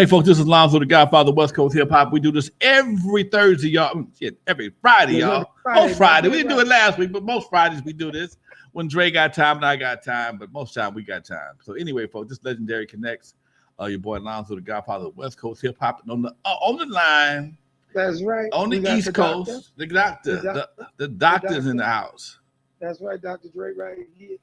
Hey, folks, this is Lonzo, the Godfather of West Coast Hip Hop. We do this every Thursday, y'all. Shit, every Friday, y'all. Most Friday. We didn't do it last week, but most Fridays we do this. When Dre got time and I got time, but most time we got time. So anyway, folks, this Legendary Connects. Your boy Lonzo, the Godfather of West Coast Hip Hop. And on the line. That's right. On the East Coast, the doctor's in the house. That's right, Dr. Dre right here,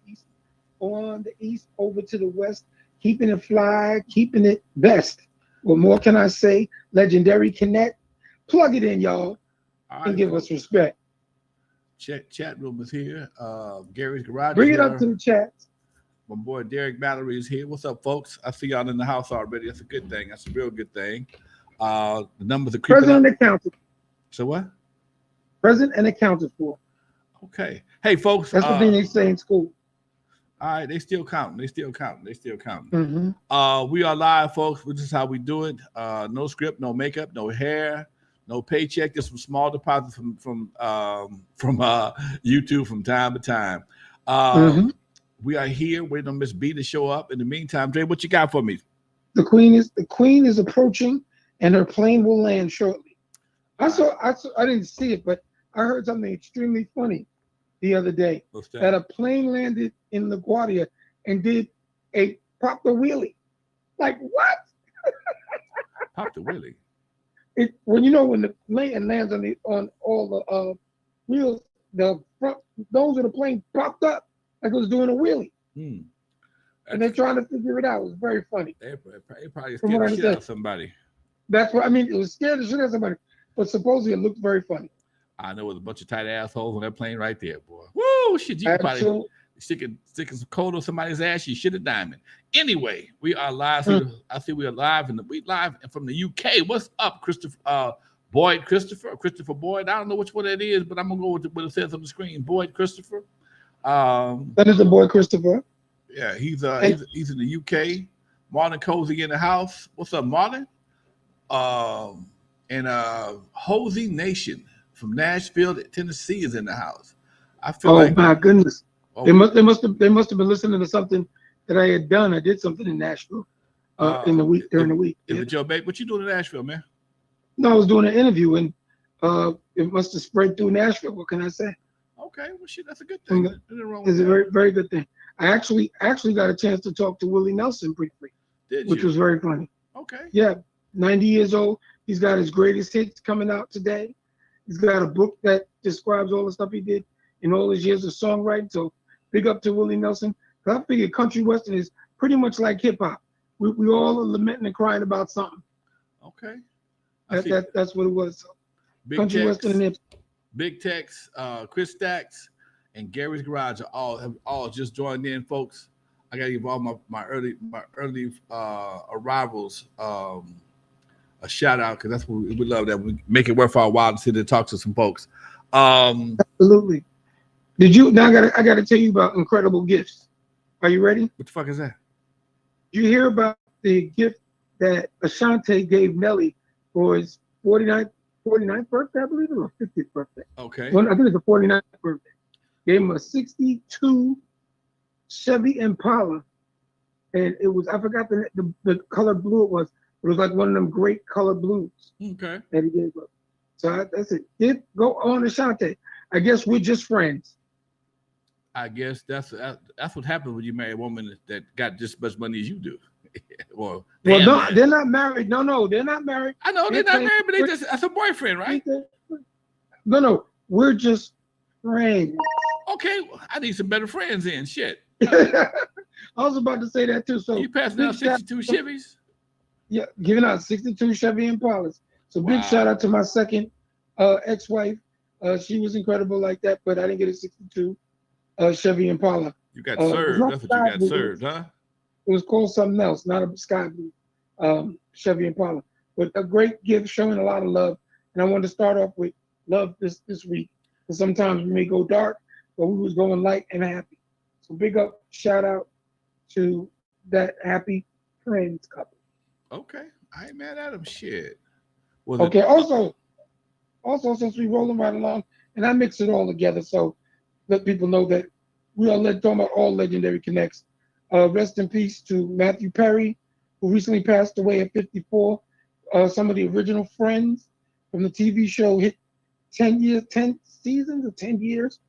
on the East, over to the West, keeping it fly, keeping it best. What more can I say? Legendary Connect. Plug it in, y'all, and give us respect. Chat room is here. Gary's Garage. Bring it up to the chat. My boy Derek Mallory is here. What's up, folks? I see y'all in the house already. That's a good thing. That's a real good thing. The numbers are creeping Present up. and accounted. So what? Present and accounted for. Okay. Hey, folks. That's the thing they say in school. All right, they still counting. Mm-hmm. We are live, folks. This is how we do it. No script, no makeup, no hair, no paycheck. Just some small deposits from YouTube from time to time. We are here waiting on Miss B to show up. In the meantime, Dre, what you got for me? The queen is approaching, and her plane will land shortly. I didn't see it, but I heard something extremely funny the other day. What's that? That a plane landed in LaGuardia and did popped a wheelie. Like what? Popped a wheelie. When the plane lands on all the wheels, the front nose of the plane popped up like it was doing a wheelie. And they're trying to figure it out. It was very funny. They probably scared the shit out of somebody. That's what I mean. It was scared the shit out of somebody, but supposedly it looked very funny. I know it was a bunch of tight assholes on that plane right there, boy. Woo, shit, you could probably sticking some cold on somebody's ass. You shit a diamond. Anyway, we are live. I see we are live, we live from the UK. What's up, Christopher Boyd? I don't know which one it is, but I'm gonna go with what it says on the screen. Boyd Christopher. That is the boy Christopher. Yeah, he's in the UK. Marlon Cozy in the house. What's up, Marlon? And Hosey Nation from Nashville, Tennessee is in the house. I feel like, my goodness. They must have been listening to something that I had done. I did something in Nashville during the week. Is it your babe? What you doing in Nashville, man? No, I was doing an interview and it must have spread through Nashville. What can I say? Okay, well shit, that's a good thing. It's a very, very good thing. I actually got a chance to talk to Willie Nelson briefly, which was very funny. Okay. Yeah, 90 years old. He's got his greatest hits coming out today. He's got a book that describes all the stuff he did in all his years of songwriting. So big up to Willie Nelson. I figure country western is pretty much like hip hop. We all are lamenting and crying about something. Okay. That's what it was. So, country western and hip. Big Tex, Chris Stacks, and Gary's Garage have all just joined in, folks. I gotta give all my early arrivals a shout out, because that's what we love, that we make it worth our while to sit and talk to some folks. Absolutely. I gotta tell you about incredible gifts. Are you ready? What the fuck is that? Did you hear about the gift that Ashanti gave Nelly for his 49th birthday, I believe, or 50th birthday? Okay. Well, I think it's the 49th birthday. Gave him a 62 Chevy Impala, and it was, I forgot the color blue it was. It was like one of them great color blues. Okay. That he gave up. So that's it. Go on, Ashanti. I guess we're just friends. I guess that's what happens when you marry a woman that got just as much money as you do. Well, no, they're not married. No, they're not married. I know they're not married, but that's a boyfriend, right? No, we're just friends. Okay, I need some better friends then. Shit. I was about to say that too. So you passing out 62 Chevys? Yeah, giving out 62 Chevy Impalas. So big shout out to my second ex-wife. She was incredible like that, but I didn't get a 62 Chevy Impala. You got served. That's what you got served, huh? It was called something else, not a sky blue Chevy Impala. But a great gift, showing a lot of love. And I wanted to start off with love this week. Because sometimes we may go dark, but we was going light and happy. So big up, shout out to that happy friends couple. Okay, I ain't mad at him. Shit. Okay. Also, since we rolling right along, and I mix it all together, so let people know that we are talking about all legendary connects. Rest in peace to Matthew Perry, who recently passed away at 54. Some of the original Friends from the TV show hit 10 seasons or 10 years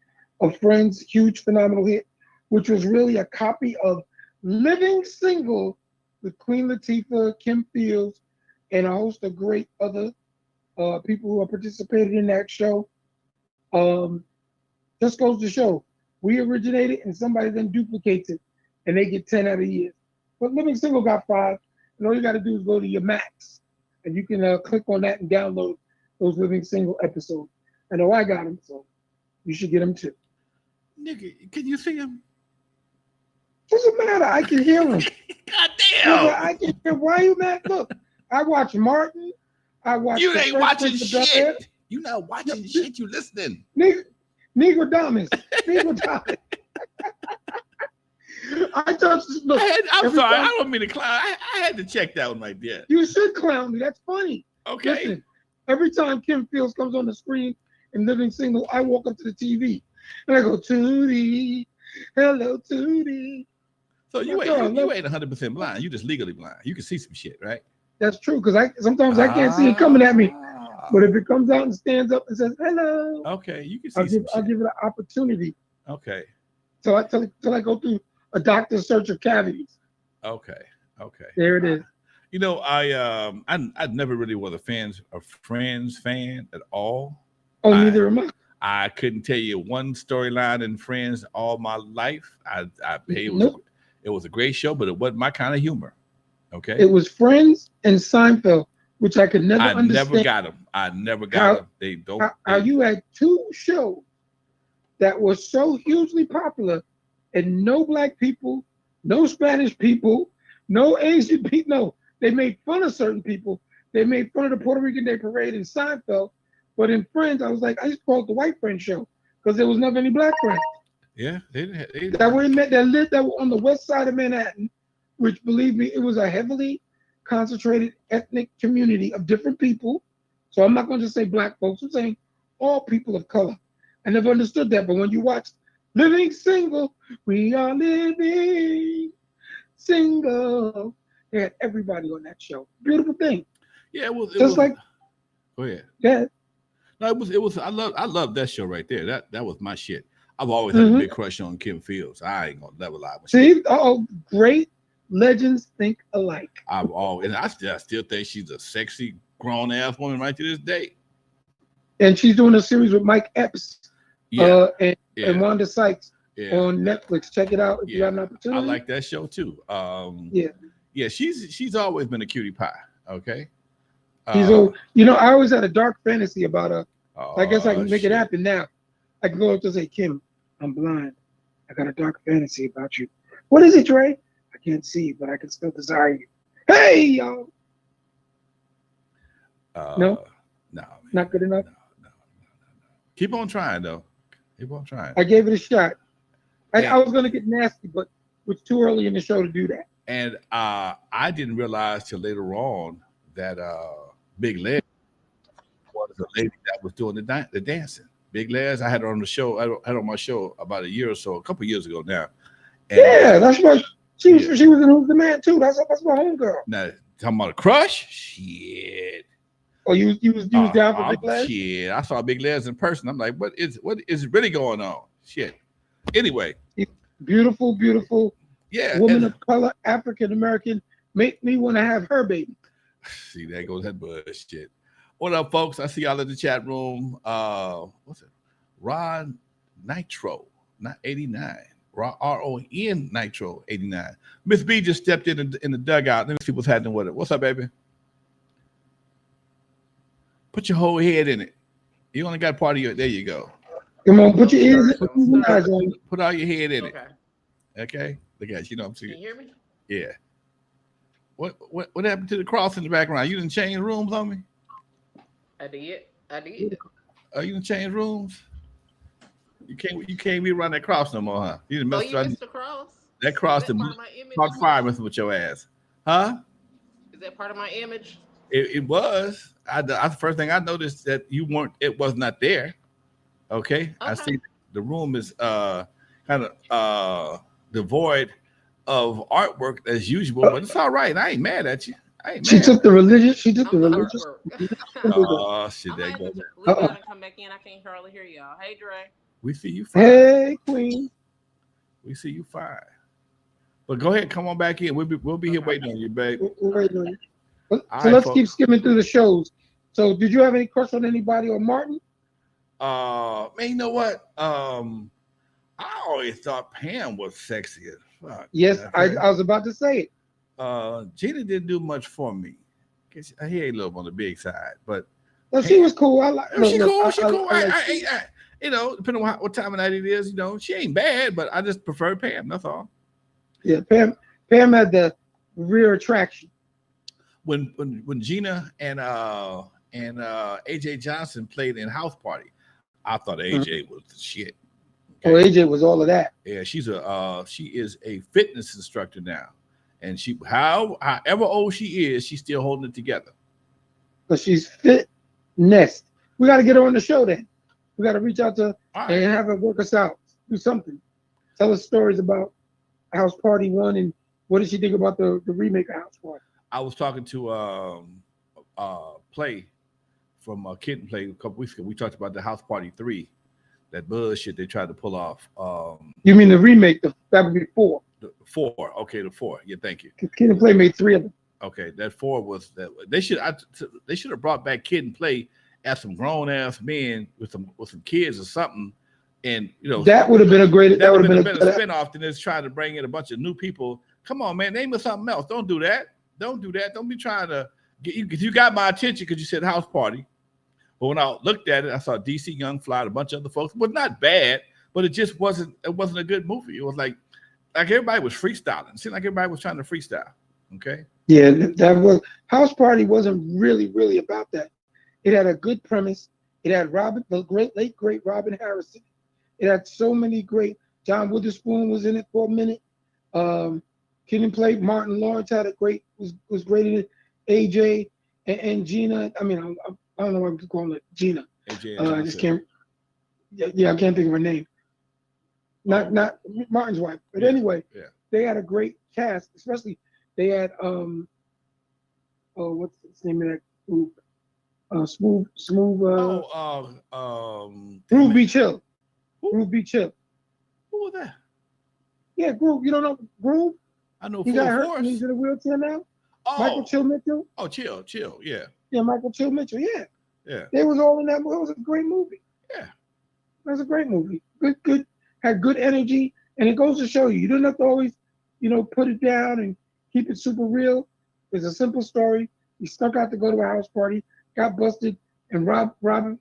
of Friends, huge phenomenal hit, which was really a copy of Living Single with Queen Latifah, Kim Fields, and a host of great other people who have participated in that show. Just goes to show, we originated and somebody then duplicates it and they get 10 out of years. But Living Single got 5, and all you got to do is go to your Max and you can click on that and download those Living Single episodes. I know I got them, so you should get them too. Nigga, can you see him? Doesn't matter. I can hear him. God damn. I can hear. Why are you mad? Look, I watch Martin. I watch. You ain't watching shit. You not watching shit. You listening. Negro Damas. I just look. I'm sorry. I don't mean to clown. I had to check that one right there. You should clown me. That's funny. Okay. Listen, every time Kim Fields comes on the screen in Living Single, I walk up to the TV and I go, Tootie, hello, Tootie. So you ain't 100% blind. You just legally blind. You can see some shit, right? That's true, because sometimes I can't see it coming at me. But if it comes out and stands up and says hello, okay, you can see I'll give it an opportunity. Okay. Till I go through a doctor's search of cavities. Okay. There it is. You know, I never really was a Friends fan at all. Oh, neither am I. I couldn't tell you one storyline in Friends all my life. It was a great show, but it wasn't my kind of humor. Okay. It was Friends and Seinfeld, which I could never understand. I never got them. How you had two shows that were so hugely popular, and no black people, no Spanish people, no Asian people. No, they made fun of certain people. They made fun of the Puerto Rican Day Parade in Seinfeld. But in Friends, I was like, I used to call it the white friend show because there was never any black friends. Yeah, they that were that were on the west side of Manhattan, which, believe me, it was a heavily concentrated ethnic community of different people. So I'm not going to just say black folks. I'm saying all people of color. I never understood that. But when you watch Living Single, we are living single. They had everybody on that show. Beautiful thing. Yeah, it was. Go ahead. Yeah. No, it was. I love that show right there. That was my shit. I've always had a big crush on Kim Fields. I ain't gonna never lie. See, great legends think alike. And I still think she's a sexy grown ass woman right to this day. And she's doing a series with Mike Epps, and Wanda Sykes on Netflix. Check it out if you have an opportunity. I like that show too. She's always been a cutie pie. Okay. I always had a dark fantasy about her. I guess I can make it happen now. I can go up to say, Kim, I'm blind. I got a dark fantasy about you. What is it, Dre? I can't see, but I can still desire you. Hey, y'all. No, not good enough. No. Keep on trying, though. Keep on trying. I gave it a shot. I was gonna get nasty, but it's too early in the show to do that. And I didn't realize till later on that Big Les was the lady that was doing the dancing. Big Les, I had her on the show. I had her on my show about a year or so, a couple of years ago now. And, that's what she was. She was in Who's the Man too. That's my homegirl. Now talking about a crush, shit. Oh, you was down for Big Les? Shit, I saw Big Les in person. I'm like, what is really going on? Shit. Anyway, beautiful, yeah, woman of color, African American, make me want to have her baby. See, there goes that bullshit. What up, folks? I see y'all in the chat room. What's it? Ron Nitro, not 89. RON Nitro 89. Miss B just stepped in the dugout. Let me see what's happening with it. What's up, baby? Put your whole head in it. You only got part of your. There you go. Come on, put your ears. On. Put all your head in it. Okay. Look at you. Know what I'm saying. Can you hear me? Yeah. What happened to the cross in the background? You didn't change rooms on me? I did. Oh, you didn't change rooms? You can't be around that cross no more, huh? You didn't missed the cross? That cross that caught fire with your ass. Huh? Is that part of my image? It was. The first thing I noticed that it was not there. Okay. I see the room is kind of devoid of artwork as usual, but it's all right. I ain't mad at you. I ain't She mad. took the religious. She took I'm the the religious. artwork. Oh shit, I there might you have go. to leave out and come back in. I can't hardly hear y'all. Hey, Dre. We see you fine. Hey, Queen. We see you fine. But go ahead, come on back in. We'll be here waiting on you, babe. We're waiting on you. So All right, let's folks. keep skimming through the shows. So, did you have any crush on anybody or Martin? Man, you know what? I always thought Pam was sexy as fuck. Yes, Okay? I was about to say it. Gina didn't do much for me. Guess he ain't a little on the big side, but No, she was cool. I like. she cool. She cool. I like I, you know, depending on what time of night it is, you know, she ain't bad, but I just prefer Pam. That's all. yeah, Pam had the rear attraction. When Gina and AJ Johnson played in House Party, I thought AJ was the shit. Okay? Oh, AJ was all of that. Yeah, she is a fitness instructor now, and however old she is, she's still holding it together. But she's fitness. We got to get her on the show then. We got to reach out to her and have her work us out. Do something. Tell us stories about House Party 1 and what did she think about the remake of House Party? I was talking to Play from Kid and Play a couple weeks ago. We talked about the House Party 3, that bullshit they tried to pull off. You mean the remake? That would be 4. The 4. Okay, the 4. Yeah, thank you. Kid and Play made 3 of them. Okay, that 4 was that they should have brought back Kid and Play as some grown ass men with some kids or something, and you know that would have been a great. That would have been a better spinoff than just trying to bring in a bunch of new people. Come on, man, name us something else. Don't do that. Don't do that. Don't be trying to get you because you got my attention because you said House Party. But when I looked at it, I saw DC Young Fly and a bunch of other folks. It was not bad, but it just wasn't. It wasn't a good movie. It was like everybody was freestyling. It seemed like everybody was trying to freestyle. Okay. Yeah, that was House Party wasn't really about that. It had a good premise. It had the late great Robin Harrison. It had so many great. John Witherspoon was in it for a minute. Kid and Play. Martin Lawrence had was great in it. AJ and Gina. I mean, I don't know why I'm calling it Gina. I just can't. Yeah, I can't think of her name. Not Martin's wife, but anyway, they had a great cast. Especially they had what's the name of that group? Smooth. Groove Beach Hill. Groove Beach Hill. Who was that? Yeah, Groove. You don't know Groove? I know. He got hurt. And he's in a wheelchair now. Oh, Michael Chill Mitchell. Oh, Chill. Yeah. Yeah, Michael Chill Mitchell. Yeah. Yeah. They was all in that. It was a great movie. Yeah. It was a great movie. Good. Had good energy, and it goes to show you don't have to always, put it down and keep it super real. It's a simple story. He snuck out to go to a house party, got busted, and Robin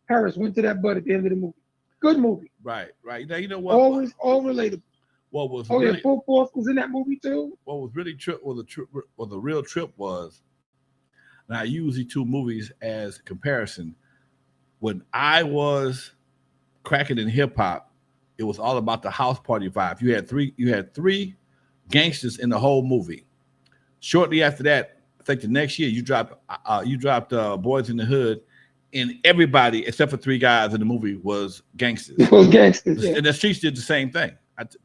Harris went to that butt at the end of the movie. Good movie. Right. Now you know what? Always all relatable. What was yeah, Full Force was in that movie too. What was really the real trip was, and I use these two movies as a comparison. When I was cracking in hip hop, it was all about the house party vibe. You had three gangsters in the whole movie. Shortly after that, I think the next year you dropped Boys in the Hood, and everybody except for 3 guys in the movie was gangsters. And the Streets did the same thing.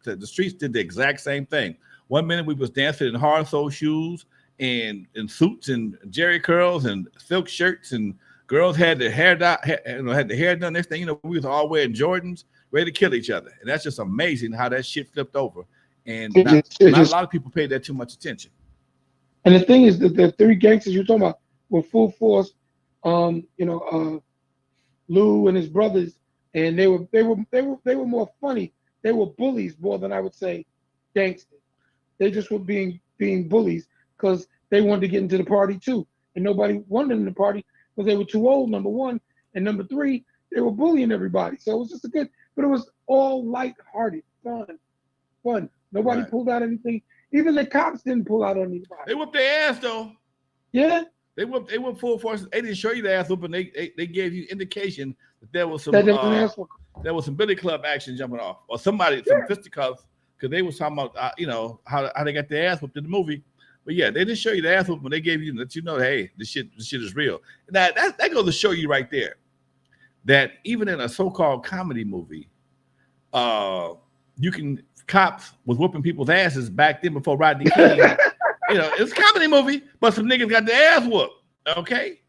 The Streets did the exact same thing. 1 minute we was dancing in hard sole shoes and suits and jerry curls and silk shirts, and girls had their hair done. Had the hair done. Next thing you know, we was all wearing Jordans, ready to kill each other. And that's just amazing how that shit flipped over. And not a lot of people paid that too much attention. And the thing is that the 3 gangsters you're talking about were Full Force, Lou and his brothers, and they were more funny. They were bullies more than I would say gangsters. They just were being bullies because they wanted to get into the party too, and nobody wanted them in the party because they were too old. Number 1, and number 3, they were bullying everybody. So it was just but it was all lighthearted, fun. Nobody pulled out anything. Even the cops didn't pull out on anybody. They whooped their ass though. Yeah. They whooped Full Force. They didn't show you the ass whooping. They gave you indication that there was some Billy Club action jumping off, or some fisticuffs, because they was talking about how they got their ass whooped in the movie. But yeah, they didn't show you the ass whooping. They gave you let you know, hey, this shit is real. And that goes to show you right there that even in a so-called comedy movie, cops was whooping people's asses back then before Rodney King. It's a comedy movie, but some niggas got their ass whooped. Okay,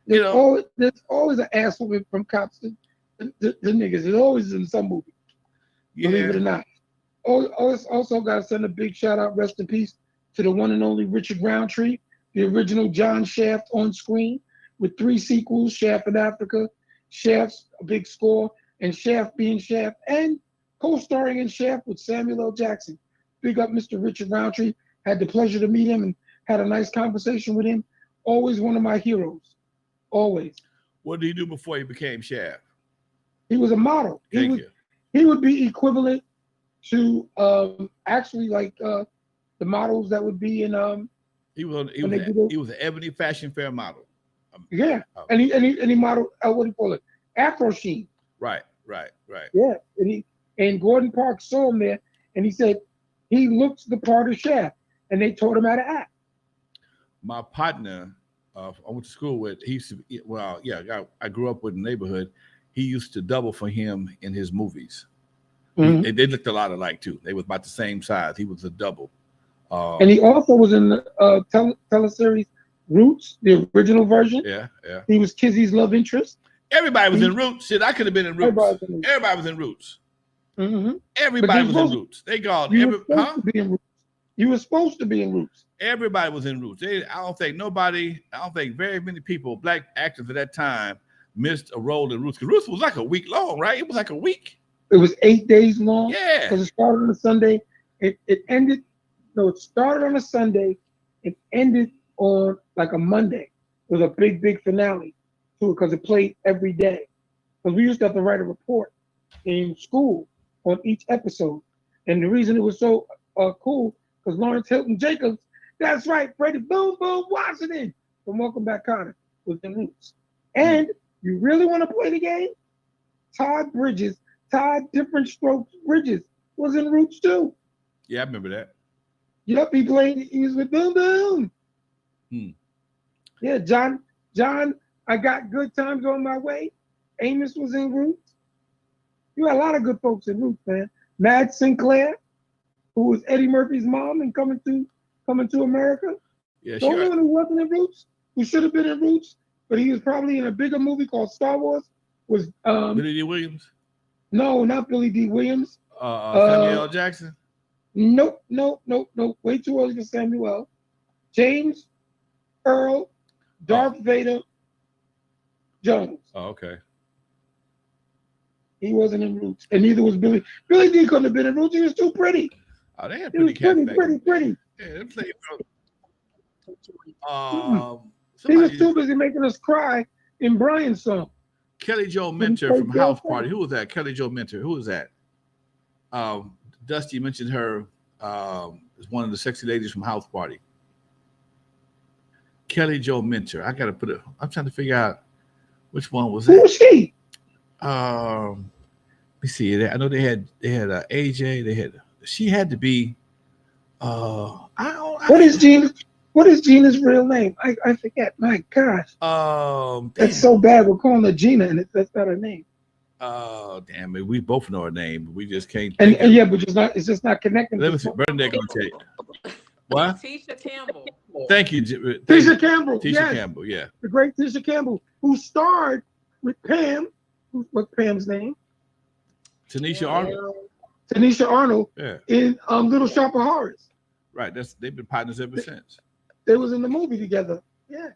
there's always an ass whooping from cops to niggas. It always in some movie. Believe it or not. Also got to send a big shout out, rest in peace, to the one and only Richard Roundtree, the original John Shaft on screen, with 3 sequels: Shaft in Africa, Shaft's a Big Score, and Shaft being Shaft, and co-starring in Shaft with Samuel L. Jackson. Big up Mr. Richard Roundtree. Had the pleasure to meet him and had a nice conversation with him. Always one of my heroes. Always. What did he do before he became Shaft? He was a model. He would be equivalent to actually like the models that would be in he was an Ebony Fashion Fair model. Yeah. And he modeled what do you call it? Afro Sheen. Right. Yeah. And Gordon Parks saw him there and he said he looks the part of Shaft, and they taught him how to act. My partner I went to school with, he used to I grew up with in the neighborhood. He used to double for him in his movies. Mm-hmm. They looked a lot alike too. They was about the same size. He was a double. And he also was in the teleseries Roots, the original version. Yeah. He was Kizzy's love interest. Everybody was in Roots. Shit, I could have been in Roots. Everybody was in Roots. Mm-hmm. Everybody was in Roots. They called You were supposed to be in Roots. Everybody was in Roots. I don't think very many people, black actors at that time, missed a role in Roots. Because Roots was like a week long, right? It was like a week. It was 8 days long. Yeah. Because it started on a Sunday. It started on a Sunday. It ended on like a Monday. It was a big finale to it because it played every day. Because we used to have to write a report in school on each episode. And the reason it was so cool, because Lawrence Hilton Jacobs, that's right, Freddie Boom Boom Washington from Welcome Back, Kotter was in Roots. And you really want to play the game? Todd Different Strokes Bridges was in Roots too. Yeah, I remember that. Yep, he was with Boom Boom. Yeah, John, I Got Good Times on My Way. Amos was in Roots. You had a lot of good folks in Roots, man. Mad Sinclair, who was Eddie Murphy's mom and Coming to America. Yeah, the only one who wasn't in Roots, who should have been in Roots, but he was probably in a bigger movie called Star Wars, was Billy D. Williams? No, not Billy D. Williams. Samuel L. Jackson? Nope. Way too early for Samuel. James Earl, Darth Vader Jones. Oh, okay. He wasn't in Roots, and neither was Billy. Billy D couldn't have been in Roots. He was too pretty. Oh, they had pretty cats back then. Pretty. Yeah, they played. He was too busy making us cry in Brian's song. Kelly Jo Minter from House Party. Who was that? Kelly Jo Minter. Who was that? Dusty mentioned her as one of the sexy ladies from House Party. Kelly Jo Minter. I gotta put it. I'm trying to figure out which one was that. Who was she? Let me see. I know they had AJ. She had to be. What is Gina's real name? I forget. My gosh. That's so bad. We're calling her Gina, and that's not her name. Damn it. We both know her name, but we just can't. But it's just not connecting. Let me see. Bernadette gonna tell you. What? Tisha Campbell. Thank you. Tisha Campbell. Tisha Campbell. Yeah. The great Tisha Campbell, who starred with Pam. What's Pam's name? Tanisha Arnold. Tanisha Arnold. Yeah. In Little Shop of Horrors. Right. They've been partners ever since. They was in the movie together. Yeah.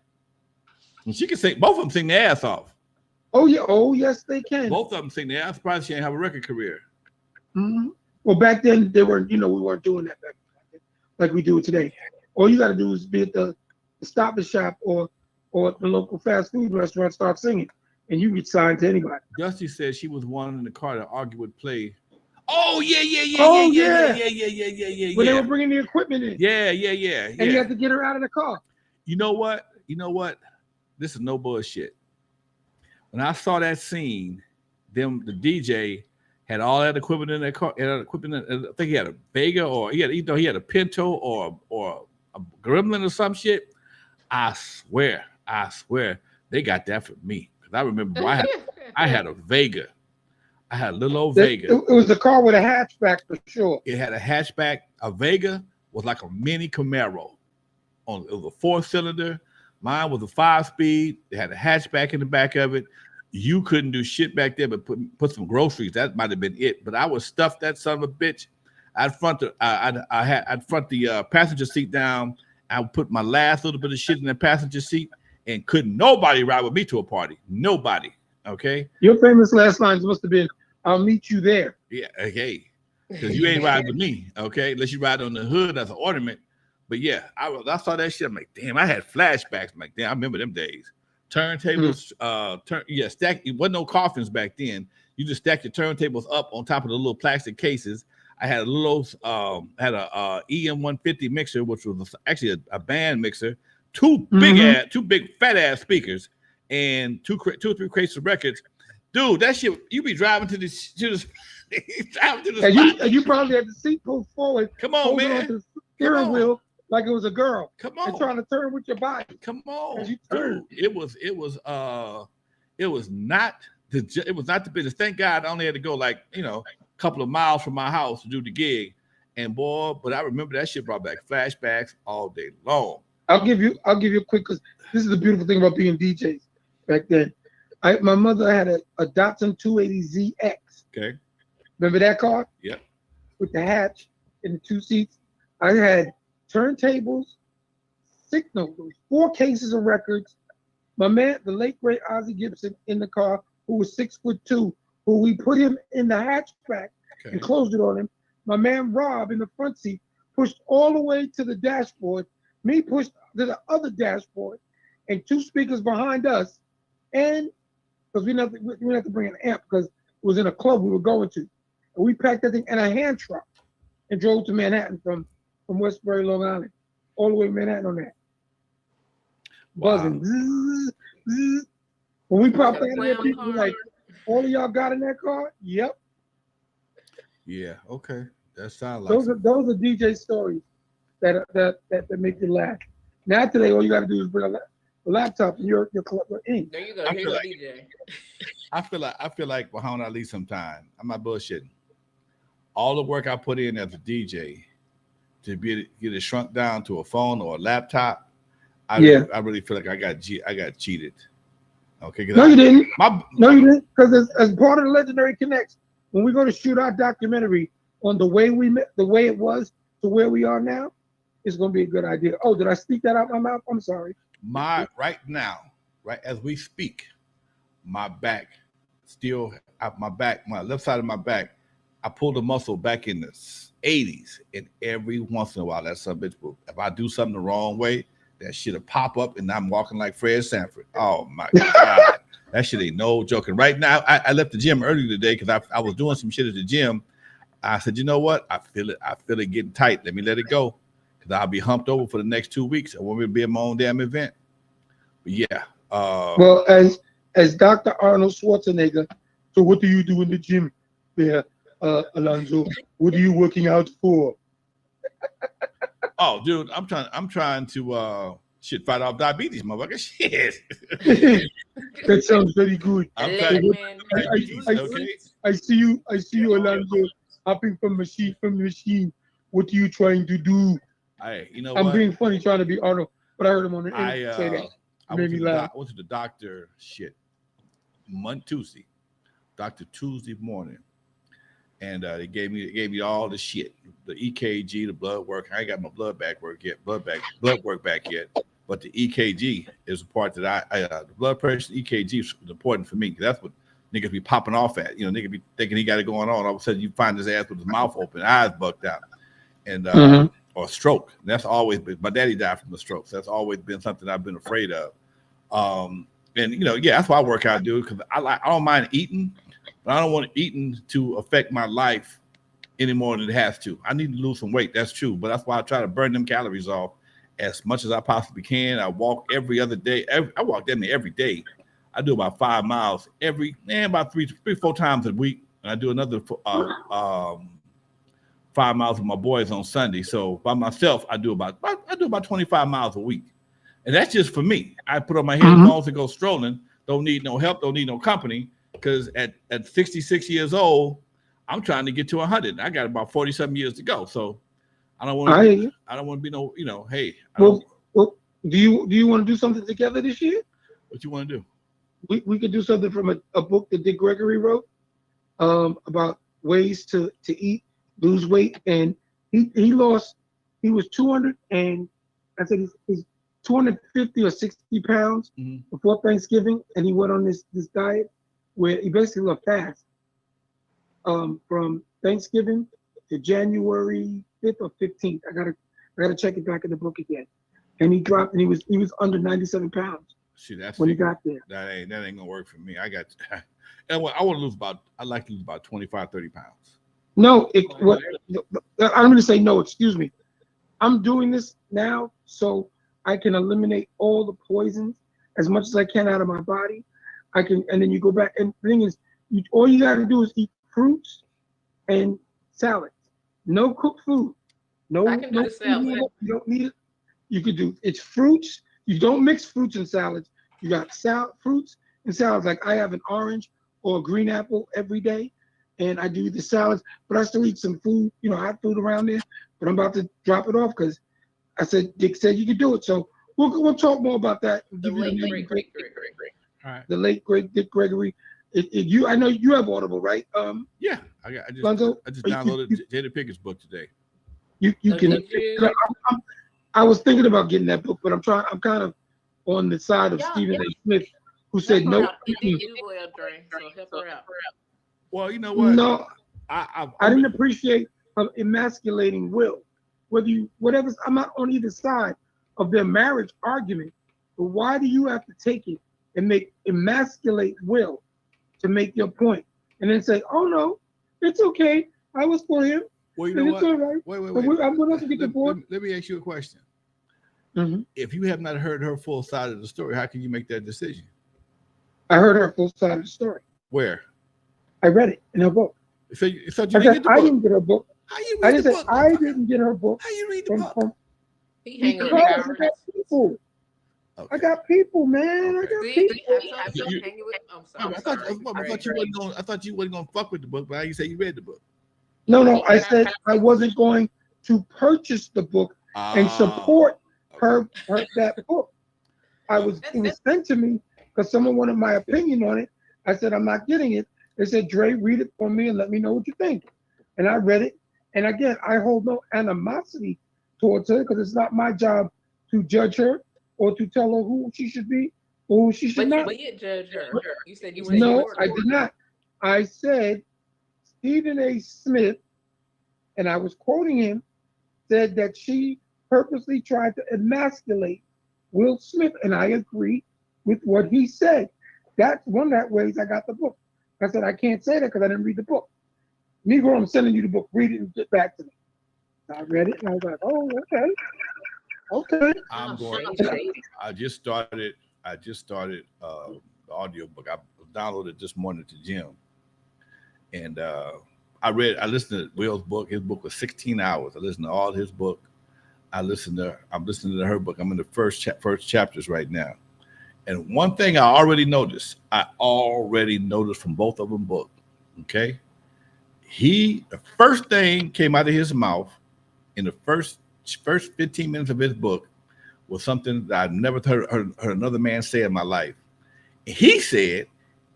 And she can sing. Both of them sing their ass off. Oh yeah. Oh yes, they can. Both of them sing their ass. I'm surprised she didn't have a record career. Mm-hmm. Well, back then they weren't. We weren't doing that back then, like we do it today. All you got to do is be at the Stop and Shop or the local fast food restaurant, start singing, and you get signed to anybody. Dusty said she was one in the car to argue with Play. Oh yeah. When they were bringing the equipment in. Yeah. And you had to get her out of the car. You know what? This is no bullshit. When I saw that scene, the DJ had all that equipment in their car. I think he had a Vega or he had a Pinto or a Gremlin or some shit. I swear, they got that for me. Because I remember I had a Vega. I had a little old Vega. It was a car with a hatchback for sure. It had a hatchback. A Vega was like a mini Camaro. It was a 4-cylinder. Mine was a 5-speed. It had a hatchback in the back of it. You couldn't do shit back there, but put some groceries. That might have been it. But I would stuff that son of a bitch. I'd front the passenger seat down. I would put my last little bit of shit in the passenger seat, and couldn't nobody ride with me to a party. Nobody. Okay. Your famous last lines must have been, "I'll meet you there." Yeah. Okay. Because you ain't riding with me. Okay. Unless you ride on the hood as an ornament. But yeah, I saw that shit. I'm like, damn, I had flashbacks. I'm like, damn, I remember them days. Turntables, stack. It wasn't no coffins back then. You just stack your turntables up on top of the little plastic cases. I had a little, EM150 mixer, which was actually a band mixer. Two big fat ass speakers, and two or three crates of records. Dude, that shit, you be driving to the and you probably had the seat pulled forward. Come on, man. On the steering wheel like it was a girl. Come on. And trying to turn with your body. Come on. You turn. It was not the business. Thank God I only had to go like, a couple of miles from my house to do the gig. And boy, but I remember that shit brought back flashbacks all day long. I'll give you a quick, because this is the beautiful thing about being DJs back then. My mother had a Datsun 280ZX. Okay. Remember that car? Yep. With the hatch and the 2 seats. I had turntables, 4 cases of records. My man, the late great Ozzie Gibson, in the car, who was 6'2", who we put him in the hatchback and closed it on him. My man Rob in the front seat pushed all the way to the dashboard. Me pushed to the other dashboard, and 2 speakers behind us. And because we didn't have to bring an amp because it was in a club we were going to. And we packed that thing in a hand truck and drove to Manhattan from Westbury, Long Island, all the way to Manhattan on that. Wow. Buzzing. Zzz, zzz. When we popped out of there, people were like, all of y'all got in that car? Yep. Yeah, okay. That sounds like those are DJ stories that make you laugh. Now today, all you got to do is bring a laptop and your club in. There you go. Here's a DJ. I feel like Muhammad Ali sometime. I'm not bullshitting. All the work I put in as a DJ to get it shrunk down to a phone or a laptop, I really feel like I got cheated. Okay. No, you didn't. No, you didn't. Because as part of the Legendary Connects, when we go to shoot our documentary on the way it was to where we are now, it's going to be a good idea. Oh, did I speak that out my mouth? I'm sorry. Right now, as we speak, my back still out my back, my left side of my back, I pulled a muscle back in the 80s, and every once in a while, that son bitch will, if I do something the wrong way, that shit'll pop up, and I'm walking like Fred Sanford. Oh my God, that shit ain't no joking. Right now, I left the gym earlier today because I was doing some shit at the gym. I said, you know what? I feel it getting tight. Let me let it go, because I'll be humped over for the next 2 weeks. I want me to be at my own damn event. But yeah. Well, as Dr. Arnold Schwarzenegger, so what do you do in the gym there, Alonzo? What are you working out for? Oh, dude, I'm trying to fight off diabetes, motherfucker. Shit. That sounds very good. I see you, Alonzo, hopping from machine. What are you trying to do? I'm being funny trying to be Arnold, but I heard him on the internet say that. I went to the doctor Tuesday morning, and they gave me all the shit, the EKG, the blood work. I ain't got my blood work back yet, but the EKG is a part that the blood pressure, EKG is important for me. That's what niggas be popping off at. Niggas be thinking he got it going on. All of a sudden you find his ass with his mouth open, eyes bugged out, and or stroke. That's always been, my daddy died from a stroke. So that's always been something I've been afraid of. And that's why I work out, dude, because I don't mind eating, but I don't want eating to affect my life any more than it has to. I need to lose some weight, that's true, but that's why I try to burn them calories off as much as I possibly can. I walk every other day. I walk damn near every day. I do about 5 miles about 3-4 times a week, and I do another 5 miles with my boys on Sunday. So by myself, I do about 25 miles a week. And that's just for me. I put on my headphones and go strolling. Don't need no help. Don't need no company. because at 66 years old, I'm trying to get to 100. I got about 40-something years to go. So I don't want to be no, hey. Well, do you want to do something together this year? What you want to do? We could do something from a book that Dick Gregory wrote about ways to eat, lose weight, and he was 200 and I said he's 250 or 60 pounds before Thanksgiving, and he went on this diet where he basically a fast from Thanksgiving to January 5th or 15th. I gotta check it back in the book again. And he dropped, and he was under 97 pounds. See, that's when he got there. That ain't gonna work for me. I want to lose I'd like to lose about 25, 30 pounds. No, I'm going to say no, excuse me. I'm doing this now so I can eliminate all the poisons as much as I can out of my body. And then you go back, and the thing is, all you got to do is eat fruits and salads. No cooked food. I can do the salad. You don't need it. You could do it's fruits. You don't mix fruits and salads. You got fruits and salads. Like I have an orange or a green apple every day, and I do the salads. But I still eat some food. I have food around there. But I'm about to drop it off because Dick said you could do it. So we'll talk more about that. The late great. All right. The late great Dick Gregory. I know you have Audible, right? Yeah, I just downloaded Jada Pickett's book today. You can. I was thinking about getting that book, but I'm kind of on the side of Stephen A. Smith, who said no. Well, you know what? No, I didn't appreciate emasculating Will. Whatever, I'm not on either side of their marriage argument, but why do you have to take it and emasculate Will to make your point, and then say, "Oh no, it's okay. I was for him." Well, you know what? All right. Wait. I'm going to get the board. Let me ask you a question. Mm-hmm. If you have not heard her full side of the story, how can you make that decision? I heard her full side of the story. Where? I read it in her book. So you I didn't get the book? I didn't get her book. How you I read didn't the say book? I didn't get her book. How you read the book? Because I got people. Okay. I got people, man. Okay. I got people. I thought you wasn't gonna fuck with the book, but how you say you read the book? No. I said I wasn't going to purchase the book and support her that book. It was sent to me because someone wanted my opinion on it. I said I'm not getting it. They said, Dre, read it for me and let me know what you think. And I read it. And again, I hold no animosity towards her because it's not my job to judge her or to tell her who she should be or who she should not. But you judge her. You said you No, I did not. I said Stephen A. Smith, and I was quoting him, said that she purposely tried to emasculate Will Smith, and I agree with what he said. That's one of that ways I got the book. I said I can't say that because I didn't read the book. Negro, I'm sending you the book. Read it and get back to me. I read it and I was like, oh, okay. I just started the audio book. I downloaded it this morning to Jim, and I listened to Will's book. His book was 16 hours. I listened to all his book. I'm listening to her book. I'm in the first chapters right now. And one thing I already noticed from both of them book, okay? The first thing came out of his mouth in the first 15 minutes of his book was something that I've never heard another man say in my life. He said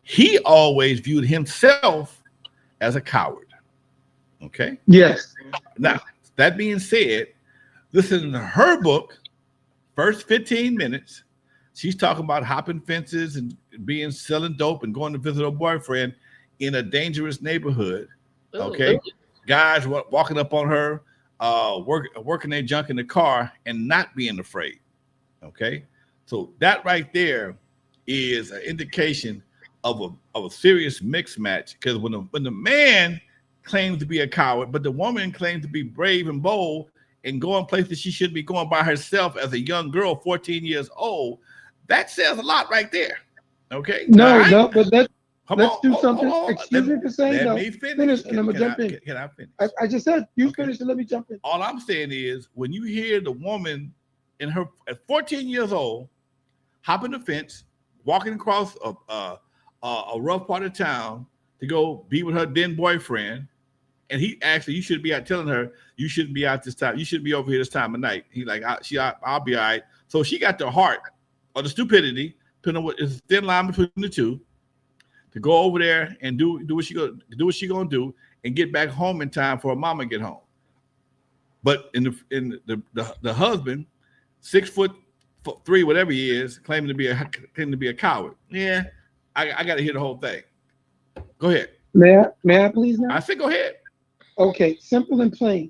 he always viewed himself as a coward, okay? Yes. Now, that being said, listen to her book, first 15 minutes, she's talking about hopping fences and selling dope and going to visit her boyfriend in a dangerous neighborhood. Okay, ooh. Guys walking up on her, working their junk in the car and not being afraid. Okay, so that right there is an indication of a serious mix match. Because when the man claims to be a coward, but the woman claims to be brave and bold and going places she shouldn't be going by herself as a young girl, 14 years old. That says a lot right there. Okay. No, but let's do something. Hold on. Excuse me for saying no. Let me finish and I'm gonna jump in. Can I finish? I just said you finish and let me jump in. All I'm saying is when you hear the woman at 14 years old, hopping the fence, walking across a rough part of town to go be with her then boyfriend. And he actually, you should be out telling her, you shouldn't be out this time. You shouldn't be over here this time of night. He's like, I'll be all right. So she got the heart or the stupidity, depending on what is a thin line between the two, to go over there and do what she gonna do and get back home in time for her mama to get home. But in the husband, 6'3", whatever he is, claiming to be a coward. Yeah, I got to hear the whole thing. Go ahead. May I please now? I said go ahead. Okay, simple and plain.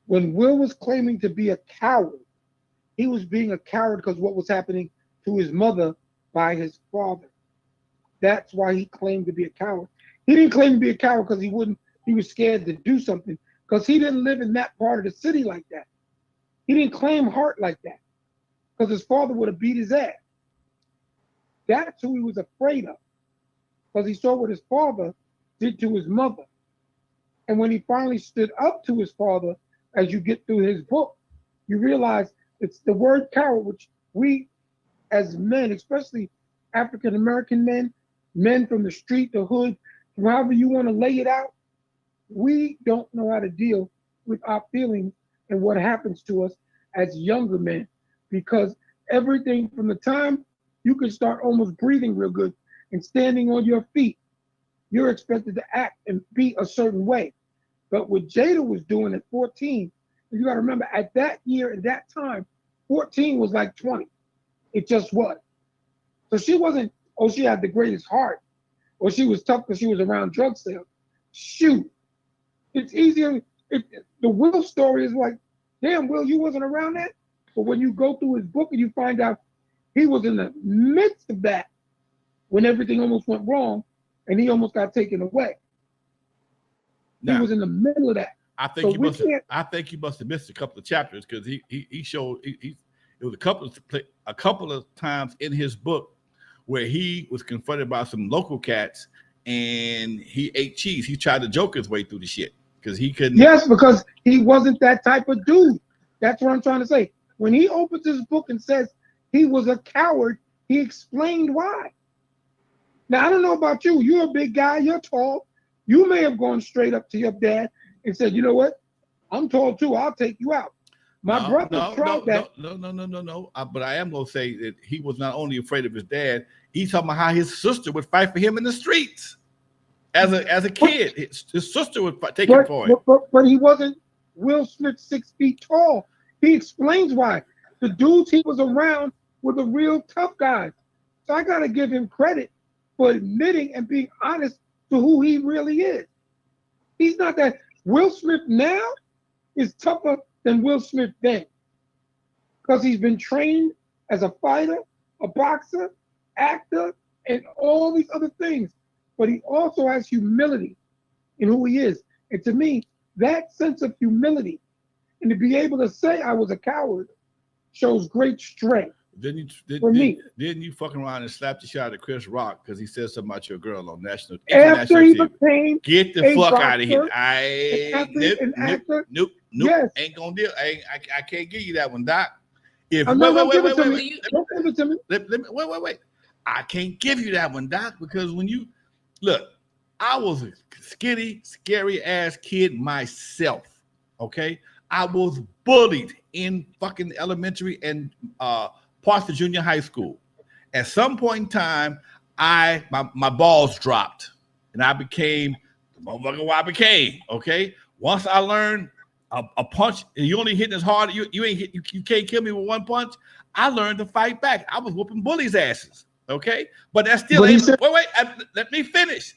When Will was claiming to be a coward, he was being a coward because what was happening to his mother by his father. That's why he claimed to be a coward. He didn't claim to be a coward because he was scared to do something, because he didn't live in that part of the city like that. He didn't claim heart like that because his father would have beat his ass. That's who he was afraid of, because he saw what his father did to his mother. And when he finally stood up to his father, as you get through his book, you realize it's the word coward, which we as men, especially African-American men from the street, the hood, however you want to lay it out, we don't know how to deal with our feelings and what happens to us as younger men, because everything from the time you can start almost breathing real good and standing on your feet, you're expected to act and be a certain way. But what Jada was doing at 14, you got to remember, at that year, at that time, 14 was like 20. It just was. So she wasn't, she had the greatest heart, or she was tough because she was around drug sales. Shoot. It's easier. The Will story is like, damn, Will, you wasn't around that? But when you go through his book and you find out he was in the midst of that when everything almost went wrong and he almost got taken away. Now, he was in the middle of that. I think you must have missed a couple of chapters, because he showed it was a couple of times in his book where he was confronted by some local cats and he ate cheese. He tried to joke his way through the shit because he couldn't. Yes, because he wasn't that type of dude. That's what I'm trying to say. When he opens his book and says he was a coward, he explained why. Now, I don't know about you. You're a big guy. You're tall. You may have gone straight up to your dad and said, you know what? I'm tall too. I'll take you out. My brother tried that. No. But I am going to say that he was not only afraid of his dad, he's talking about how his sister would fight for him in the streets. As a kid, his sister would take him for him. But he wasn't Will Smith 6 feet tall. He explains why. The dudes he was around were the real tough guys. So I got to give him credit for admitting and being honest to who he really is. He's not that. Will Smith now is tougher than Will Smith then, because he's been trained as a fighter, a boxer, actor, and all these other things. But he also has humility in who he is. And to me, that sense of humility and to be able to say I was a coward shows great strength. Didn't you fucking around and slap the shot at Chris Rock because he said something about your girl on national TV? Get the fuck out of here! Nope. Yes. Ain't gonna deal. I can't give you that one, Doc. Wait. I can't give you that one, Doc, because when you look, I was a skinny, scary ass kid myself. Okay, I was bullied in fucking elementary and parts of junior high school. At some point in time, my balls dropped and I became the motherfucker I became. Okay, once I learned a punch, and you only hitting as hard, you can't kill me with one punch. I learned to fight back. I was whooping bullies' asses. Okay, but that still ain't. Let me finish.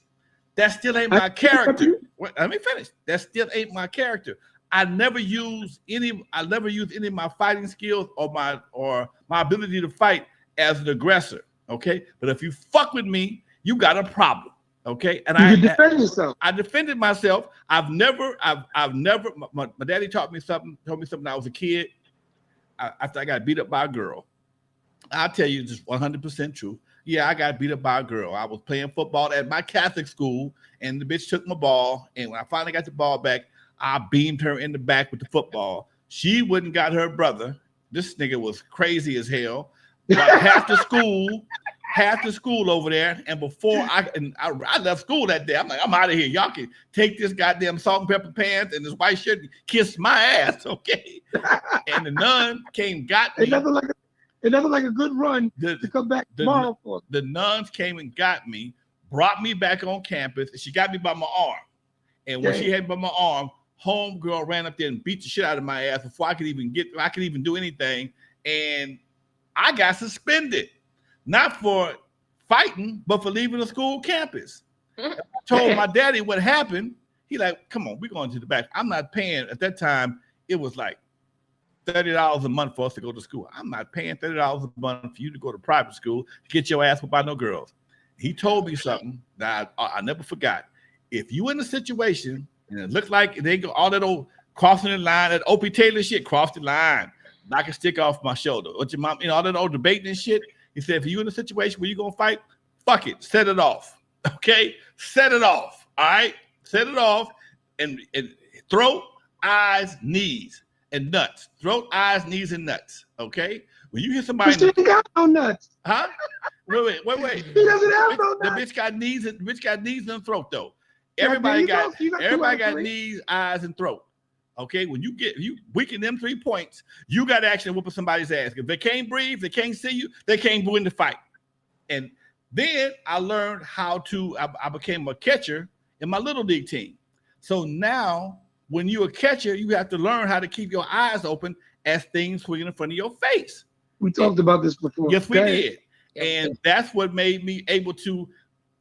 That still ain't my character. Let me finish. That still ain't my character. I never use any of my fighting skills or my ability to fight as an aggressor. Okay, but if you fuck with me, you got a problem. Okay, and you defend yourself. I defended myself. I've never. My daddy told me something when I was a kid. After I got beat up by a girl, I'll tell you just 100% true. Yeah, I got beat up by a girl. I was playing football at my Catholic school, and the bitch took my ball. And when I finally got the ball back, I beamed her in the back with the football. She wouldn't got her brother. This nigga was crazy as hell. But half the school half the school over there. And before I left school that day, I'm like, I'm out of here. Y'all can take this goddamn salt and pepper pants and this white shirt and kiss my ass, okay? And the nun came, got me. It nothing like a good run to come back tomorrow for. The nuns came and got me, brought me back on campus, and she got me by my arm. And when she had me by my arm, homegirl ran up there and beat the shit out of my ass before I could even do anything. And I got suspended, not for fighting, but for leaving the school campus. I told my daddy what happened. He like, come on, we're going to the back. I'm not paying. At that time, it was like $30 a month for us to go to school. I'm not paying $30 a month for you to go to private school to get your ass whipped by no girls. He told me something that I never forgot. If you in a situation and it looks like they go all that old crossing the line, that Opie Taylor shit, cross the line, knock a stick off my shoulder. What your mom, all that old debating and shit. He said, if you in a situation where you're gonna fight, fuck it, set it off. Okay, set it off. All right, set it off, and throat, eyes, knees, and nuts. Throat, eyes, knees, and nuts. Okay, when you hear somebody, she ain't got no nuts. Huh? Wait. He doesn't have no nuts. The bitch got knees in the throat though. Everybody got knees, eyes, and throat. Okay, when you weaken them 3 points, you got action whooping somebody's ass. If they can't breathe, they can't see you, they can't go in the fight. And then I learned how to. I became a catcher in my little league team. So now, when you're a catcher, you have to learn how to keep your eyes open as things swing in front of your face. We talked about this before. Yes, we did. And that's what made me able to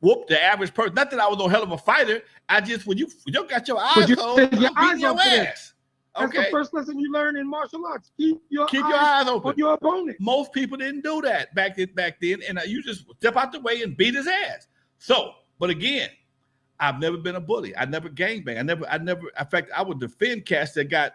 whoop the average person. Not that I was no hell of a fighter. I just, when you got your eyes open, you're beating your ass. That's the first lesson you learn in martial arts. Keep your eyes open on your opponent. Most people didn't do that back then, and you just step out the way and beat his ass. So, but again, I've never been a bully. I never gangbang. I never. In fact, I would defend cats that got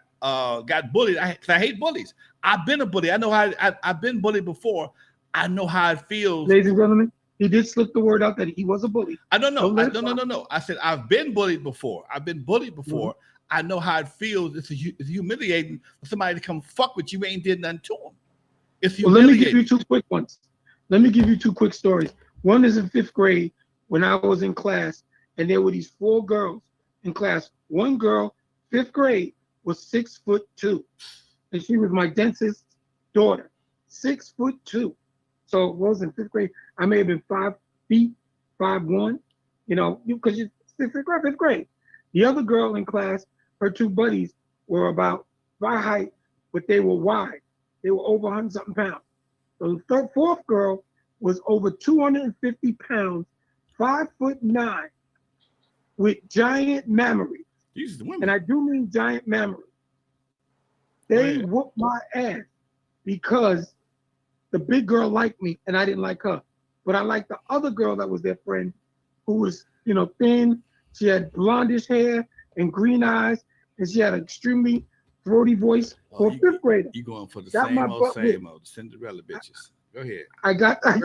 bullied. I hate bullies. I've been a bully. I know how. I've been bullied before. I know how it feels. Ladies and gentlemen, he did slip the word out that he was a bully. I don't know. No. I said I've been bullied before. Mm-hmm. I know how it feels. It's humiliating for somebody to come fuck with you. Ain't did nothing to them. It's humiliating. Well, let me give you 2 quick ones. Let me give you 2 quick stories. One is in 5th grade when I was in class, and there were these 4 girls in class. One girl, 5th grade, was 6'2", and she was my dentist's daughter. 6'2". So it was in 5th grade. I may have been 5 feet, 5'1", because you're 5th grade. The other girl in class, her 2 buddies were about my height, but they were wide. They were over 100-something pounds. So the 4th girl was over 250 pounds, 5'9", with giant mammaries. And I do mean giant mammaries. They whooped my ass because the big girl liked me and I didn't like her. But I liked the other girl that was their friend, who was, thin. She had blondish hair and green eyes, and she had an extremely throaty voice for a 5th grader. You going for the same old Cinderella bitches. Go ahead. I got 5th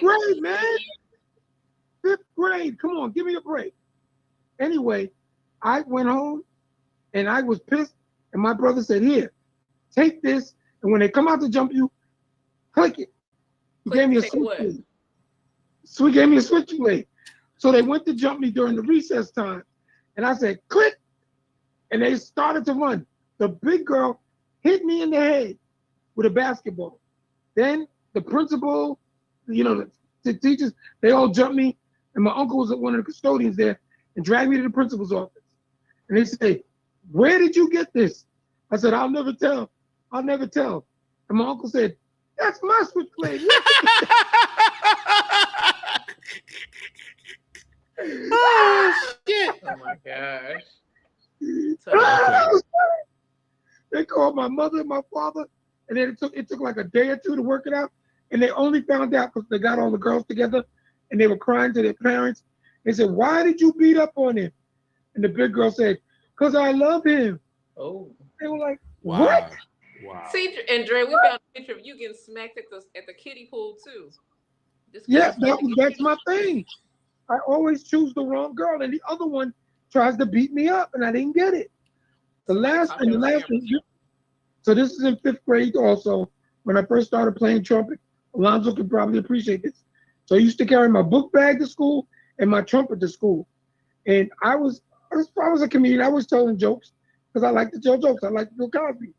grade, man. 5th grade. Come on, give me a break. Anyway, I went home and I was pissed, and my brother said, "Here, take this, and when they come out to jump you, click it." He gave me a switchblade. So he gave me a switchblade. So they went to jump me during the recess time, and I said, "Click," and they started to run. The big girl hit me in the head with a basketball. Then the principal, the teachers, they all jumped me, and my uncle was one of the custodians there and dragged me to the principal's office. And they say, "Where did you get this?" I said, "I'll never tell. I'll never tell." And my uncle said, "That's my switchblade." Oh shit! Oh my gosh! They called my mother and my father, and then it took like a day or 2 to work it out. And they only found out because they got all the girls together, and they were crying to their parents. They said, "Why did you beat up on him?" And the big girl said, "Because I love him." Oh. They were like, wow. "What?" Wow. See, and Dre, we found a picture of you getting smacked at the kiddie pool too. Yes, that's my thing. I always choose the wrong girl, and the other one tries to beat me up, and I didn't get it. The last thing. So this is in 5th grade also. When I first started playing trumpet, Lonzo can probably appreciate this. So I used to carry my book bag to school and my trumpet to school. And I was a comedian. I was telling jokes because I like to tell jokes. I like to do Cosby.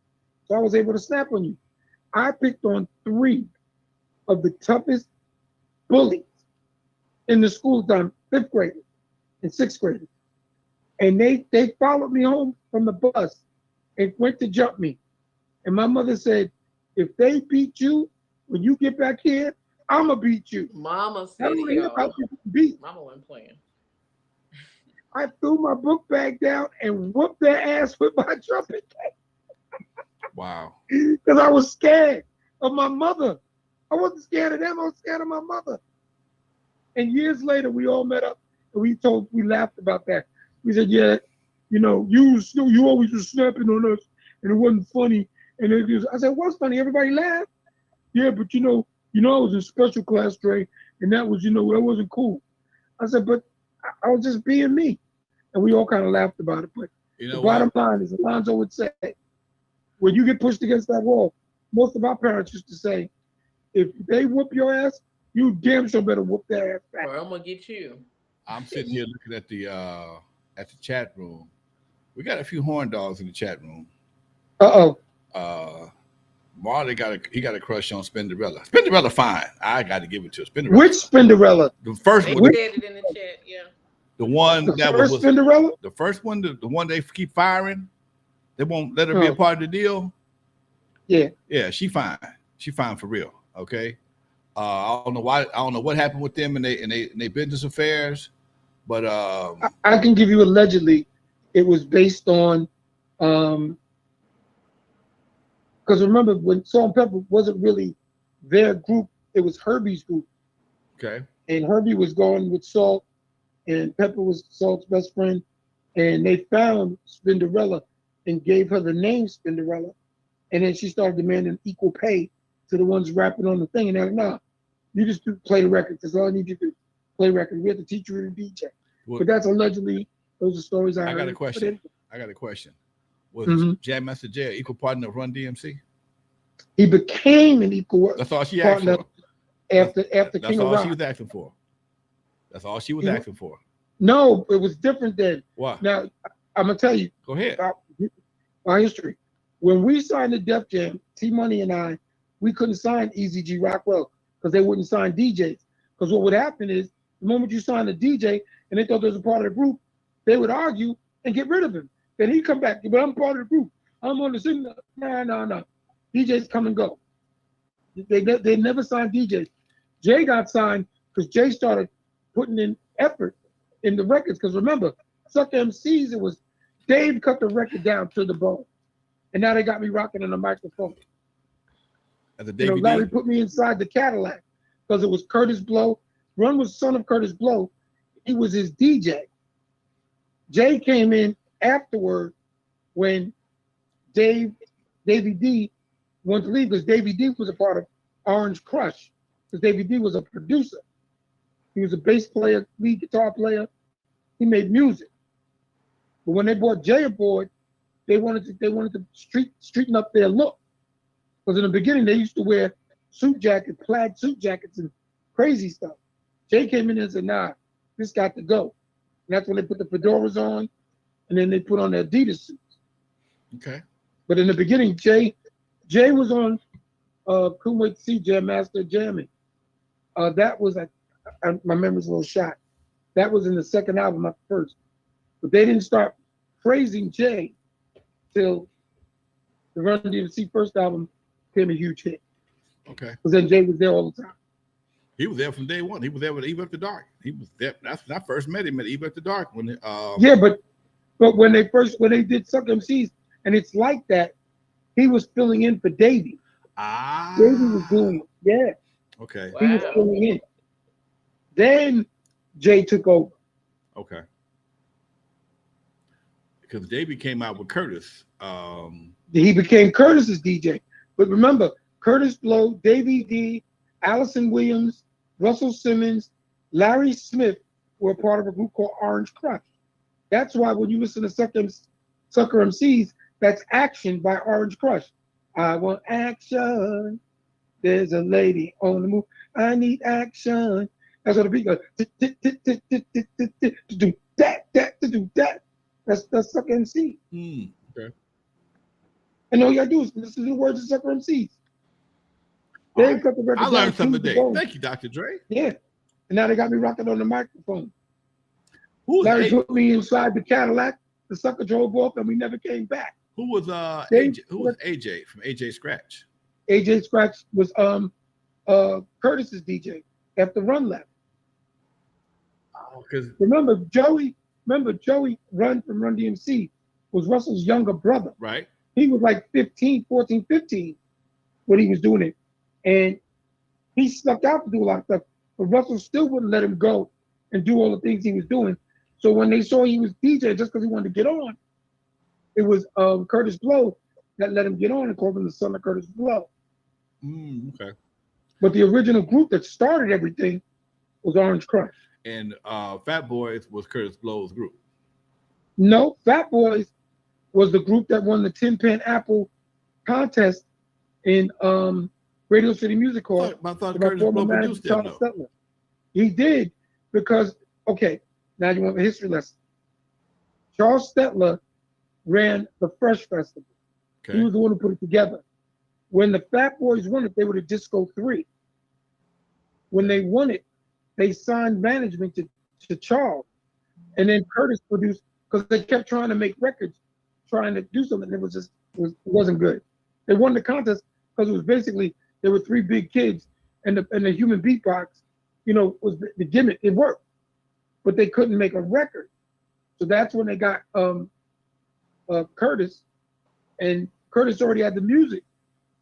So I was able to snap on you. I picked on 3 of the toughest bullies in the school time, 5th graders and 6th graders. And they followed me home from the bus and went to jump me. And my mother said, if they beat you, when you get back here, I'ma beat you. Mama I said, don't hear about yo, people beat. Mama wasn't playing. I threw my book bag down and whooped their ass with my trumpet Wow. because I was scared of my mother. I wasn't scared of them. I was scared of my mother. And years later, we all met up and we laughed about that. We said, yeah, you know, you always was snapping on us and it wasn't funny. And I said, what's funny? Everybody laughed. Yeah, but you know, I was in special class, Dre, and that was, that wasn't cool. I said, but I was just being me. And we all kind of laughed about it. But the bottom line is, Alonzo would say, when you get pushed against that wall, most of our parents used to say, if they whoop your ass, you damn sure better whoop their ass back. Or I'm gonna get you. I'm sitting here looking at the chat room. We got a few horn dogs in the chat room. Marley got a crush on Spinderella. Spinderella fine. I got to give it to her. Spinderella. Which Spinderella? The first They one. said it in the chat, yeah. The one The that first was Spinderella? the first one, the one they keep firing. They won't let her be a part of the deal. Yeah. Yeah, she fine. She fine for real. Okay. I don't know why. I don't know what happened with them and they business affairs, but I can give you allegedly, it was based on, because remember when Salt and Pepper wasn't really their group, it was Herbie's group. Okay. And Herbie was going with Salt, and Pepper was Salt's best friend, and they found Spinderella and gave her the name Spinderella, and then she started demanding equal pay to the ones rapping on the thing, and they're like, nah, you just play the records. That's all I need you to do. Play records. We have to teach you to DJ. Well, but that's allegedly, those are stories I heard. got a question. I got a question. Was Jam Master Jay equal partner of Run DMC? He became an equal That's all she asked for. After that's King of all Rock. She was asking for. That's all she was asking for. No, it was different then. Why? Now, I'm going to tell you. Go ahead. My history. When we signed the Def Jam, T-Money and I, we couldn't sign Easy G Rockwell because they wouldn't sign DJs. Because what would happen is, the moment you signed a DJ and they thought there was a part of the group, they would argue and get rid of him. Then he'd come back, but I'm part of the group. I'm on the signal. No. DJs come and go. They never signed DJs. Jay got signed because Jay started putting in effort in the records. Because remember, Suck MCs, it was Dave cut the record down to the bone. And now they got me rocking on the microphone. As a DVD? Larry put me inside the Cadillac because it was Curtis Blow. Run was son of Curtis Blow. He was his DJ. Jay came in afterward when Davey D wanted to leave because Davey D was a part of Orange Crush because Davey D was a producer. He was a bass player, lead guitar player. He made music. But when they brought Jay aboard, they wanted to straighten up their look. Because in the beginning they used to wear plaid suit jackets and crazy stuff. Jay came in and said, nah, this got to go. And that's when they put the fedoras on, and then they put on their Adidas suits. Okay. But in the beginning, Jay was on Couldn't Wait to See Jam Master Jamming. That was, my memory's a little shot. That was in the second album, not the first. But they didn't start praising Jay till the Run DMC first album became a huge hit. Okay. Because then Jay was there all the time. He was there from day one. He was there with Eve After Dark. He was there. That's when I first met him at Eve After Dark. When yeah, but when they did Suck MCs, and it's like that, he was filling in for Davey. Davey was doing it. Yeah. Okay. He was filling in. Then Jay took over. Okay. Because Davey came out with Curtis. He became Curtis's DJ. But remember, Curtis Blow, Davey D, Allison Williams, Russell Simmons, Larry Smith were part of a group called Orange Crush. That's why when you listen to Sucker MCs, that's Action by Orange Crush. I want action. There's a lady on the move. I need action. That's what the beat goes. To do that. That's Sucker MC. Okay. And all you gotta do is listen to the words of Sucker MCs. They cut the record I learned down something today. Thank you, Dr. Dre. Yeah. And now they got me rocking on the microphone. Who Larry put me inside the Cadillac. The sucker drove off and we never came back. Who was AJ? Who was AJ from AJ Scratch? AJ Scratch was Curtis's DJ after Run left. Oh, because remember Joey Run from Run DMC was Russell's younger brother. Right. He was like 15 when he was doing it. And he snuck out to do a lot of stuff, but Russell still wouldn't let him go and do all the things he was doing. So when they saw he was DJ just because he wanted to get on, it was Curtis Blow that let him get on and called him the son of Curtis Blow. Okay. But the original group that started everything was Orange Crush. And Fat Boys was Curtis Blow's group. No, Fat Boys was the group that won the Tin Pan Apple contest in Radio City Music Hall. I thought Curtis Blow produced them, though. He did because, okay, now you want a history lesson. Charles Stetler ran the Fresh Festival. Okay. He was the one who put it together. When the Fat Boys won it, they were the Disco 3. When they won it, they signed management to Charles. And then Curtis produced, because they kept trying to make records, trying to do something. It wasn't good. They won the contest because it was basically, there were 3 big kids and the human beatbox, was the gimmick. It worked, but they couldn't make a record. So that's when they got Curtis, and Curtis already had the music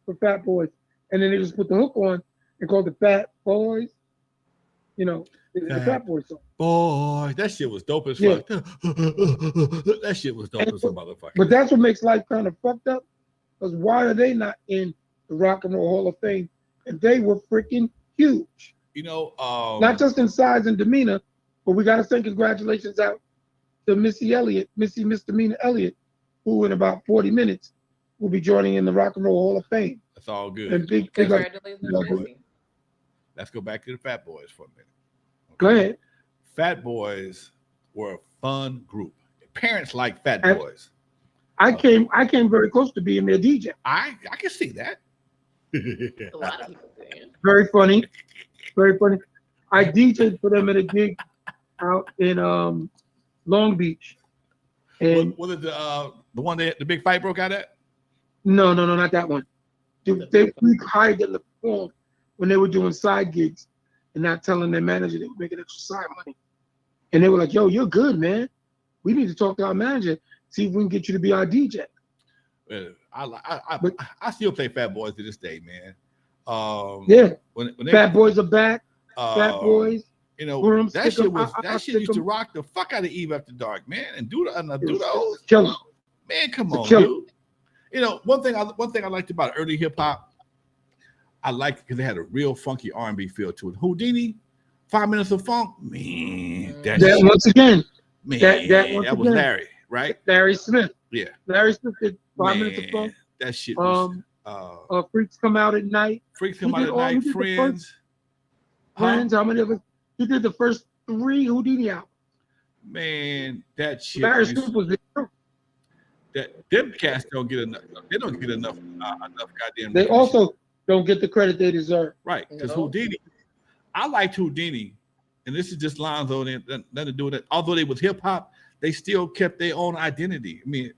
for Fat Boys, and then they just put the hook on and called it Fat Boys. The Fat Boys song. Boy, that shit was dope as fuck. That shit was dope as a motherfucker. But that's what makes life kind of fucked up. Because why are they not in the Rock and Roll Hall of Fame? And they were freaking huge. Not just in size and demeanor, but we got to send congratulations out to Missy Misdemeanor Elliott, who in about 40 minutes will be joining in the Rock and Roll Hall of Fame. That's all good. And congratulations. Let's go back to the Fat Boys for a minute. Okay. Go ahead. Fat Boys were a fun group. Parents like Fat Boys. I came very close to being their DJ. I can see that. A lot of people did. Very funny. Very funny. I DJed for them at a gig out in Long Beach. And was it the one that the big fight broke out at? No, not that one. We hired them to perform when they were doing side gigs and not telling their manager they were making extra side money. And they were like, yo, you're good, man. We need to talk to our manager, see if we can get you to be our DJ. I still play Fat Boys to this day, man. When Fat Boys are back. Fat Boys. That shit used to rock the fuck out of Eve After Dark, man. And do those. Killer. Man, come on, dude. One thing I liked about early hip hop, I liked it because they had a real funky R&B feel to it. Houdini, 5 Minutes of Funk, man. Once again, man, that was Larry, right? Larry Smith. Yeah. Larry Smith did 5 Minutes of Funk. That shit was, Freaks Come Out at Night. Friends. Friends, how many of us? He did the first 3 Houdini albums. Man, that shit. Larry Smith was the truth. Them cats don't get enough. They don't get enough goddamn. They also don't get the credit they deserve. Right, because Houdini, I liked Houdini, and this is just Lonzo, nothing to do with it. Although they was hip hop, they still kept their own identity. I mean,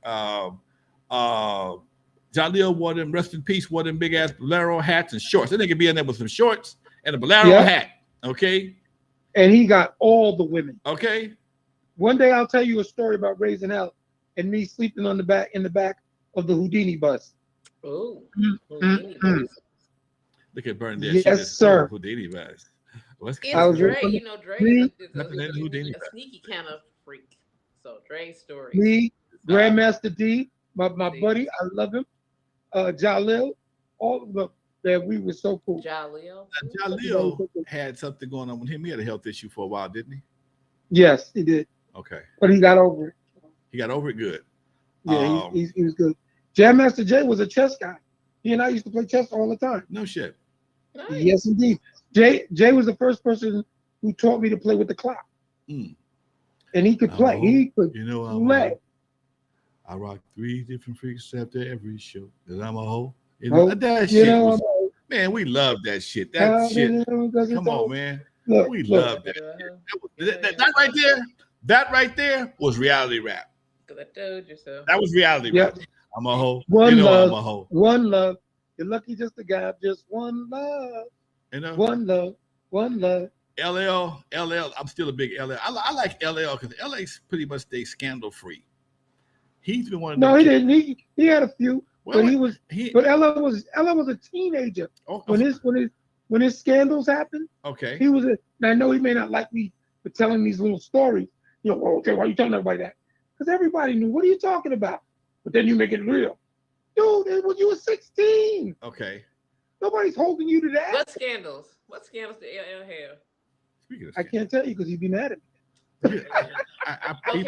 Jaleel wore them, rest in peace, wore them big ass bolero hats and shorts. They could be in there with some shorts and a bolero hat. Okay. And he got all the women. Okay. One day I'll tell you a story about Raising Hell and me sleeping in the back of the Houdini bus. Oh. Look at Burn there. Yes, sir. Houdini bus. It's Dre. Dre is a sneaky kind of freak. So Dre's story. Me, Grandmaster D, my buddy, I love him. Jalil, all of them. That we were so cool. Jalil had something going on with him. He had a health issue for a while, didn't he? Yes, he did. Okay. But he got over it. He got over it good. Yeah, he was good. Jam Master Jay was a chess guy. He and I used to play chess all the time. No shit. Nice. Yes, indeed. Jay was the first person who taught me to play with the clock. Mm. And he could play. He could play. I rock 3 different freaks after every show. Cause I'm a hoe. Man, we love that shit. That shit. Come on, man. We love that shit. That right there was reality rap. Cause I told you so. That was reality rap. I'm a hoe. One love. I'm a hoe. One love. You're lucky just to have just one love. One love. One love. LL. I'm still a big LL. I like LL because LA's pretty much stay scandal free. He's been one of No, he didn't. He had a few, well, but but LL was a teenager when his scandals happened. Okay. He was and I know he may not like me for telling these little stories. Okay, why are you telling everybody that? Because everybody knew. What are you talking about? But then you make it real. Dude, it was you were 16. Okay. Nobody's holding you to that. What scandals? What scandals did LL have? I can't tell you because he'd be mad at me. He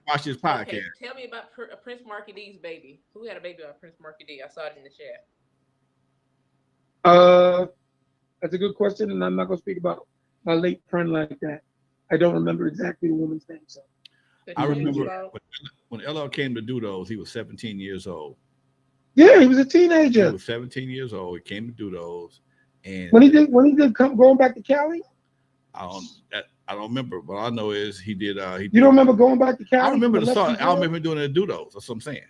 watch his podcast. Okay, tell me about Prince Marky D's baby. Who had a baby by Prince Marky D? I saw it in the chat. That's a good question, and I'm not gonna speak about my late friend like that. I don't remember exactly the woman's name. So I remember when LL came to do those, he was 17 years old. Yeah, he was a teenager. He was 17 years old. He came to do those, and when he did come going back to Cali. I don't remember, but all I know is he did. You don't remember going back to Cali? I remember the song. I remember doing the doodles. That's what I'm saying.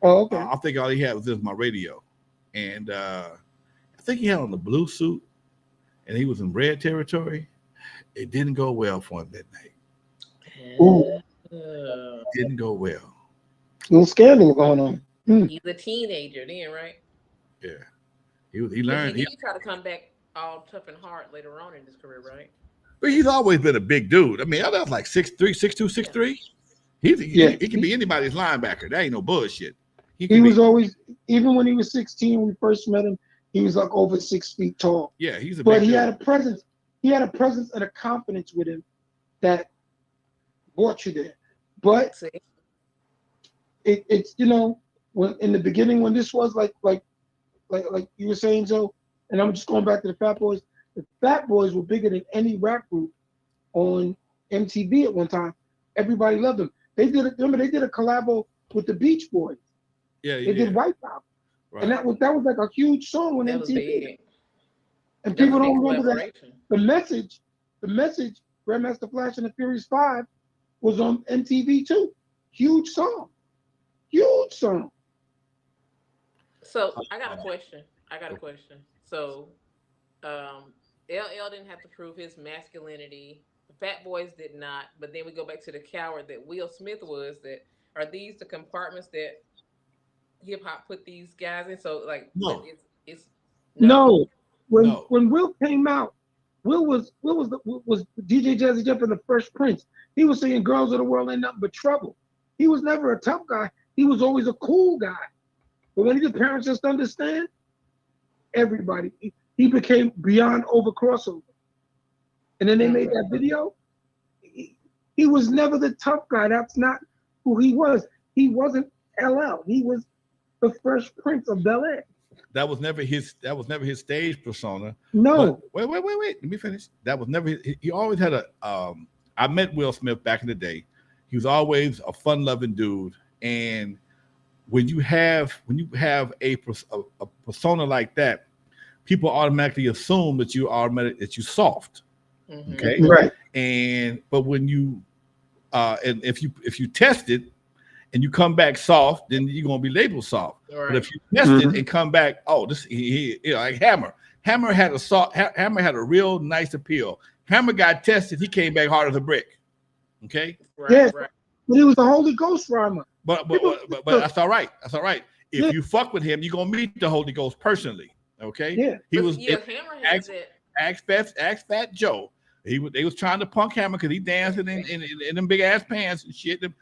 Oh, okay. I think all he had was just my radio, and I think he had on the blue suit, and he was in red territory. It didn't go well for him that night. Ooh. Didn't go well. Little scandal going on. He's a teenager then, right? Yeah. He learned. He tried to come back all tough and hard later on in his career, right? But he's always been a big dude. I mean, I was like 6'3", 6'2", 6'3". He can be anybody's linebacker. That ain't no bullshit. He was always, even when he was 16, when we first met him, he was like over 6 feet tall. Yeah, he's a big But he dude. had a presence. He had a presence and a confidence with him that brought you there. But it's when in the beginning when this was like you were saying, Joe, and I'm just going back to the Fat Boys. The Fat Boys were bigger than any rap group on MTV at one time. Everybody loved them. They did a collabo with the Beach Boys. Yeah, they did White Pop, right. And that was like a huge song on MTV. And people don't remember that the message, Grandmaster Flash and the Furious 5 was on MTV too. Huge song. So I got a question. So LL didn't have to prove his masculinity. The Fat Boys did not. But then we go back to the coward that Will Smith was. That are these the compartments that hip hop put these guys in? So like no. No. When Will came out, Will was DJ Jazzy Jeff and the Fresh Prince. He was saying girls of the world ain't nothing but trouble. He was never a tough guy. He was always a cool guy. But when the parents just understand, everybody, he became beyond over crossover. And then they made that video. He was never the tough guy. That's not who he was. He wasn't LL. He was the Fresh Prince of Bel-Air. That was never his stage persona. No. But wait. Let me finish. That was never he always had a I met Will Smith back in the day. He was always a fun-loving dude. And when you have a persona like that, people automatically assume that you're soft. Mm-hmm. Okay. Right. But when you and if you test it and you come back soft, then you're gonna be labeled soft. Right. But if you test it and come back, like Hammer. Hammer had a real nice appeal. Hammer got tested, he came back hard as a brick. Okay. Right. But he was a Holy Ghost rhymer. But that's all right. That's all right. If you fuck with him, you're gonna meet the Holy Ghost personally. Okay. Yeah. Hammer has it. Ask Fat Joe. They was trying to punk Hammer because he dancing in them big ass pants and shit, them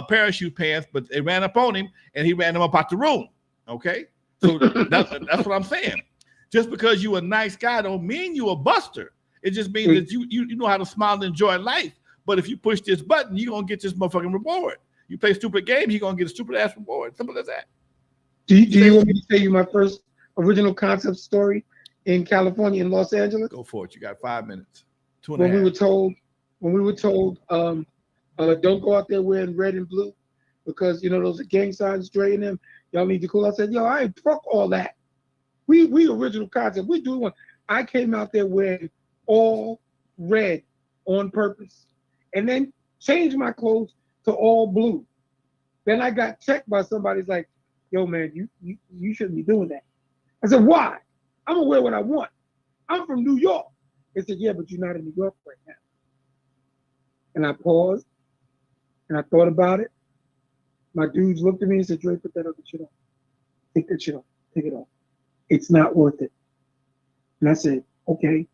parachute pants, but they ran up on him and he ran them up out the room. Okay. So that's what I'm saying. Just because you a nice guy don't mean you a buster. It just means that you know how to smile and enjoy life. But if you push this button, you're gonna get this motherfucking reward. You play stupid games, you're gonna get a stupid ass reward. Simple as that. Do you want me to tell you my first original concept story in California, in Los Angeles. Go for it. You got 5 minutes. When we were told, don't go out there wearing red and blue because those are gang signs, Dre and them. Y'all need to cool. I said, yo, I ain't fuck all that. We original concept. We do one. I came out there wearing all red on purpose, and then changed my clothes to all blue. Then I got checked by somebody's like, yo, man, you shouldn't be doing that. I said, why? I'm gonna wear what I want. I'm from New York. They said, yeah, but you're not in New York right now. And I paused and I thought about it. My dudes looked at me and said, Dre, put that other shit on. Take that shit off. Take it off. It's not worth it. And I said, okay.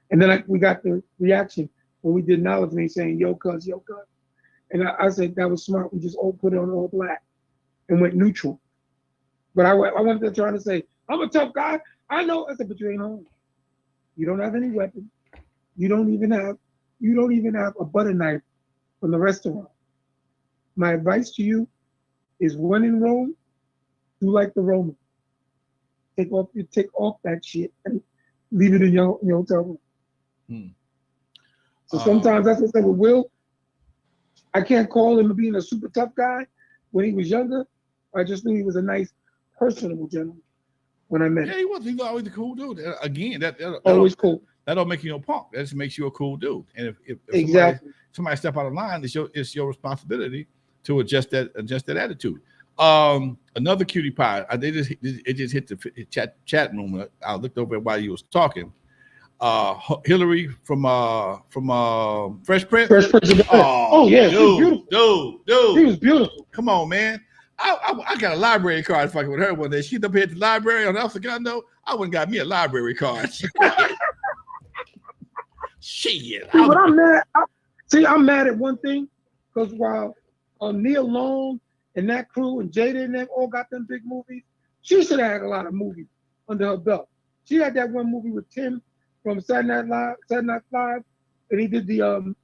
And then we got the reaction when we did Knowledge Me saying, yo, cuz, yo, cuz. And I said, that was smart. We just all put it on all black and went neutral. But I went there trying to say, I'm a tough guy. I know. I said, but you ain't home. You don't have any weapons. You don't even have a butter knife from the restaurant. My advice to you is when in Rome, do like the Romans. Take off that shit and leave it in your hotel room. So sometimes that's what I say with Will. I can't call him being a super tough guy when he was younger. I just knew he was a nice, personable gentleman when I met him. Yeah, he was. He was always a cool dude. Again, that always cool. That don't make you no punk. That just makes you a cool dude. And if exactly somebody step out of line, it's your responsibility to adjust that attitude. Another cutie pie. It just hit the chat room. I looked over while you was talking. Hillary from Fresh Prince. Fresh Prince. Oh yeah, she was beautiful. Dude, she was beautiful. Come on, man. I got a library card fucking with her one day. She's up here at the library on El Segundo. I wouldn't got me a library card. Shit. But I'm mad. I'm mad at one thing because while Neil Long and that crew and Jada and them all got them big movies, she should have had a lot of movies under her belt. She had that one movie with Tim from Saturday Night Live, and he did the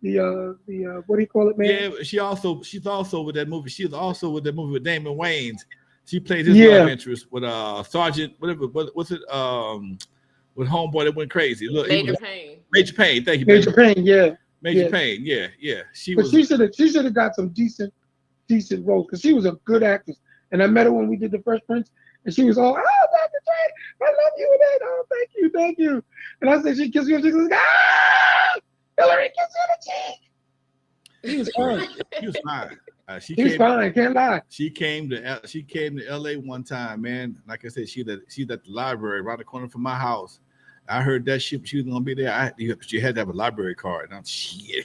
what do you call it, man? Yeah, she's also with that movie. She was also with that movie with Damon Wayans. She played his love interest with Sergeant, whatever. What's it? With Homeboy that went crazy. Look, Major Payne. Major Payne. Thank you. Major Payne. Yeah. Major Payne. Yeah. She should have got some decent roles because she was a good actress. And I met her when we did the Fresh Prince, and she was all, oh, Dr. Dre, I love you and that. Oh, thank you. And I said, she kissed me, and she was like, ah, Hillary kissed you in the cheek. He was fine. He was fine. He was fine. Can't lie. She came to LA one time, man. Like I said, she's at the library around the corner from my house. I heard that she was gonna be there. She had to have a library card. And I'm shit.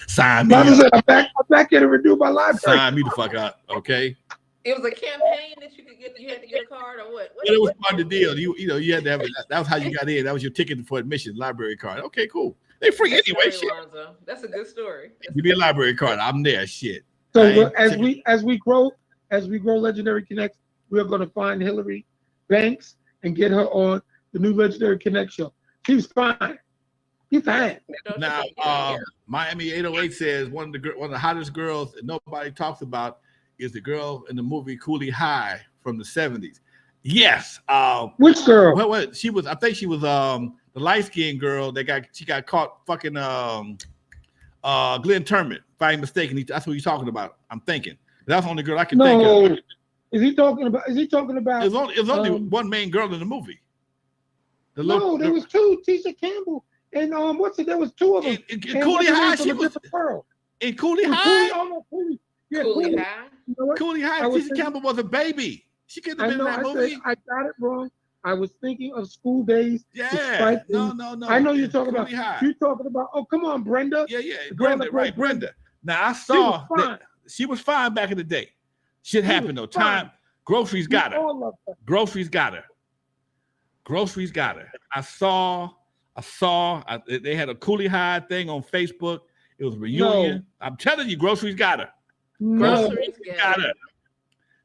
Sign me up. I'm back here to renew my library. Sign me the fuck up, okay? It was a campaign that you had to get a card or what? It was part of the deal. You had to have it. That was how you got in. That was your ticket for admission, librage card. Okay, cool. They free anyway. Shit. Lonzo. That's a good story. Give me a library card. I'm there. Shit. So as we grow Legendary Connects, we are going to find Hillary Banks and get her on the new Legendary Connect show. She was fine. She's fine. Now, Miami 808 says one of the hottest girls that nobody talks about is the girl in the movie Cooley High from the 70s. Yes. Which girl? Well, she was. I think she was the light-skinned girl that got caught fucking Glenn Turman. If I'm mistaken, that's what you're talking about. I'm thinking that's the only girl I can think of. Is he talking about? It's only one main girl in the movie. There was two. Tisha Campbell and there was two of them. In Cooley High, she was. In Cooley High. Cooley High. You know Cooley High. Tisha Campbell was a baby. She couldn't have been in that movie. I got it wrong. I was thinking of School Days. Yeah. No. I know you're talking about. You're talking about. Oh, come on, Brenda. Yeah. Brenda, right? Brenda. Now I saw she was fine back in the day. Shit happened though. Time. Groceries got her. Groceries got her. I saw. They had a Cooley High thing on Facebook. It was a reunion. No. I'm telling you, groceries got her. Groceries got her.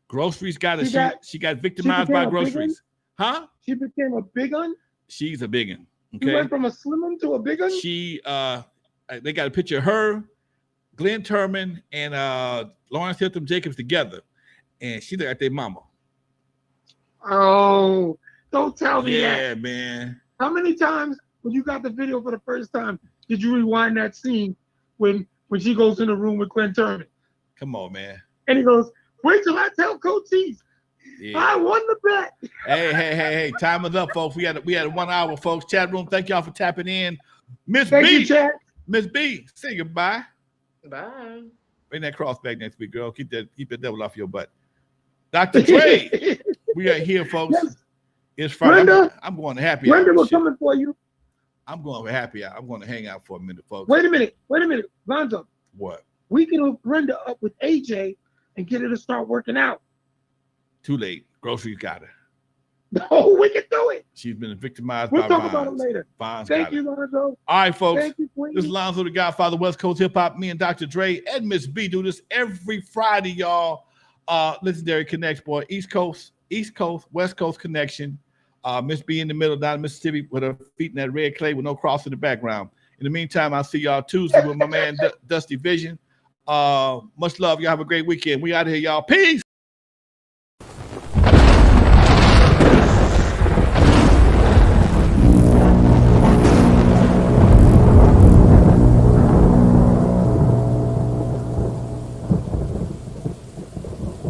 Groceries got her. She got victimized by groceries. Huh? She became a big one? She's a big one. Okay. You went from a slim one to a big one? They got a picture of her, Glenn Turman, and Lawrence Hilton Jacobs together. And she looked like their mama. Oh, Don't tell me that. Yeah, man. How many times when you got the video for the first time did you rewind that scene when she goes in the room with Clint Turner? Come on, man. And he goes, wait till I tell Coach Cheese. Yeah. I won the bet. Hey. Time is up, folks. We had 1 hour, folks. Chat room, thank y'all for tapping in. Miss Thank B. You, Chad. Miss B, say goodbye. Bye. Bring that cross back next week, girl. Keep the devil off your butt. Dr. Dre, we are here, folks. Yes. It's Friday. Brenda, I'm going to happy hour. Brenda, we're coming for you. I'm going to happy hour. I'm going to hang out for a minute, folks. Wait a minute. Lonzo. What? We can hook Brenda up with AJ and get her to start working out. Too late. Groceries got her. No, we can do it. She's been victimized by Vons. We'll talk about it later. Thank you, Lonzo. All right, folks. Thank you, Queen. This is Lonzo, the Godfather, West Coast Hip Hop. Me and Dr. Dre and Miss B do this every Friday, y'all. Legendary Connects, boy. East Coast, West Coast connection. Miss B in the middle down in Mississippi with her feet in that red clay with no cross in the background. In the meantime, I'll see y'all Tuesday with my man Dusty Vision. Much love. Y'all have a great weekend. We out of here, y'all. Peace.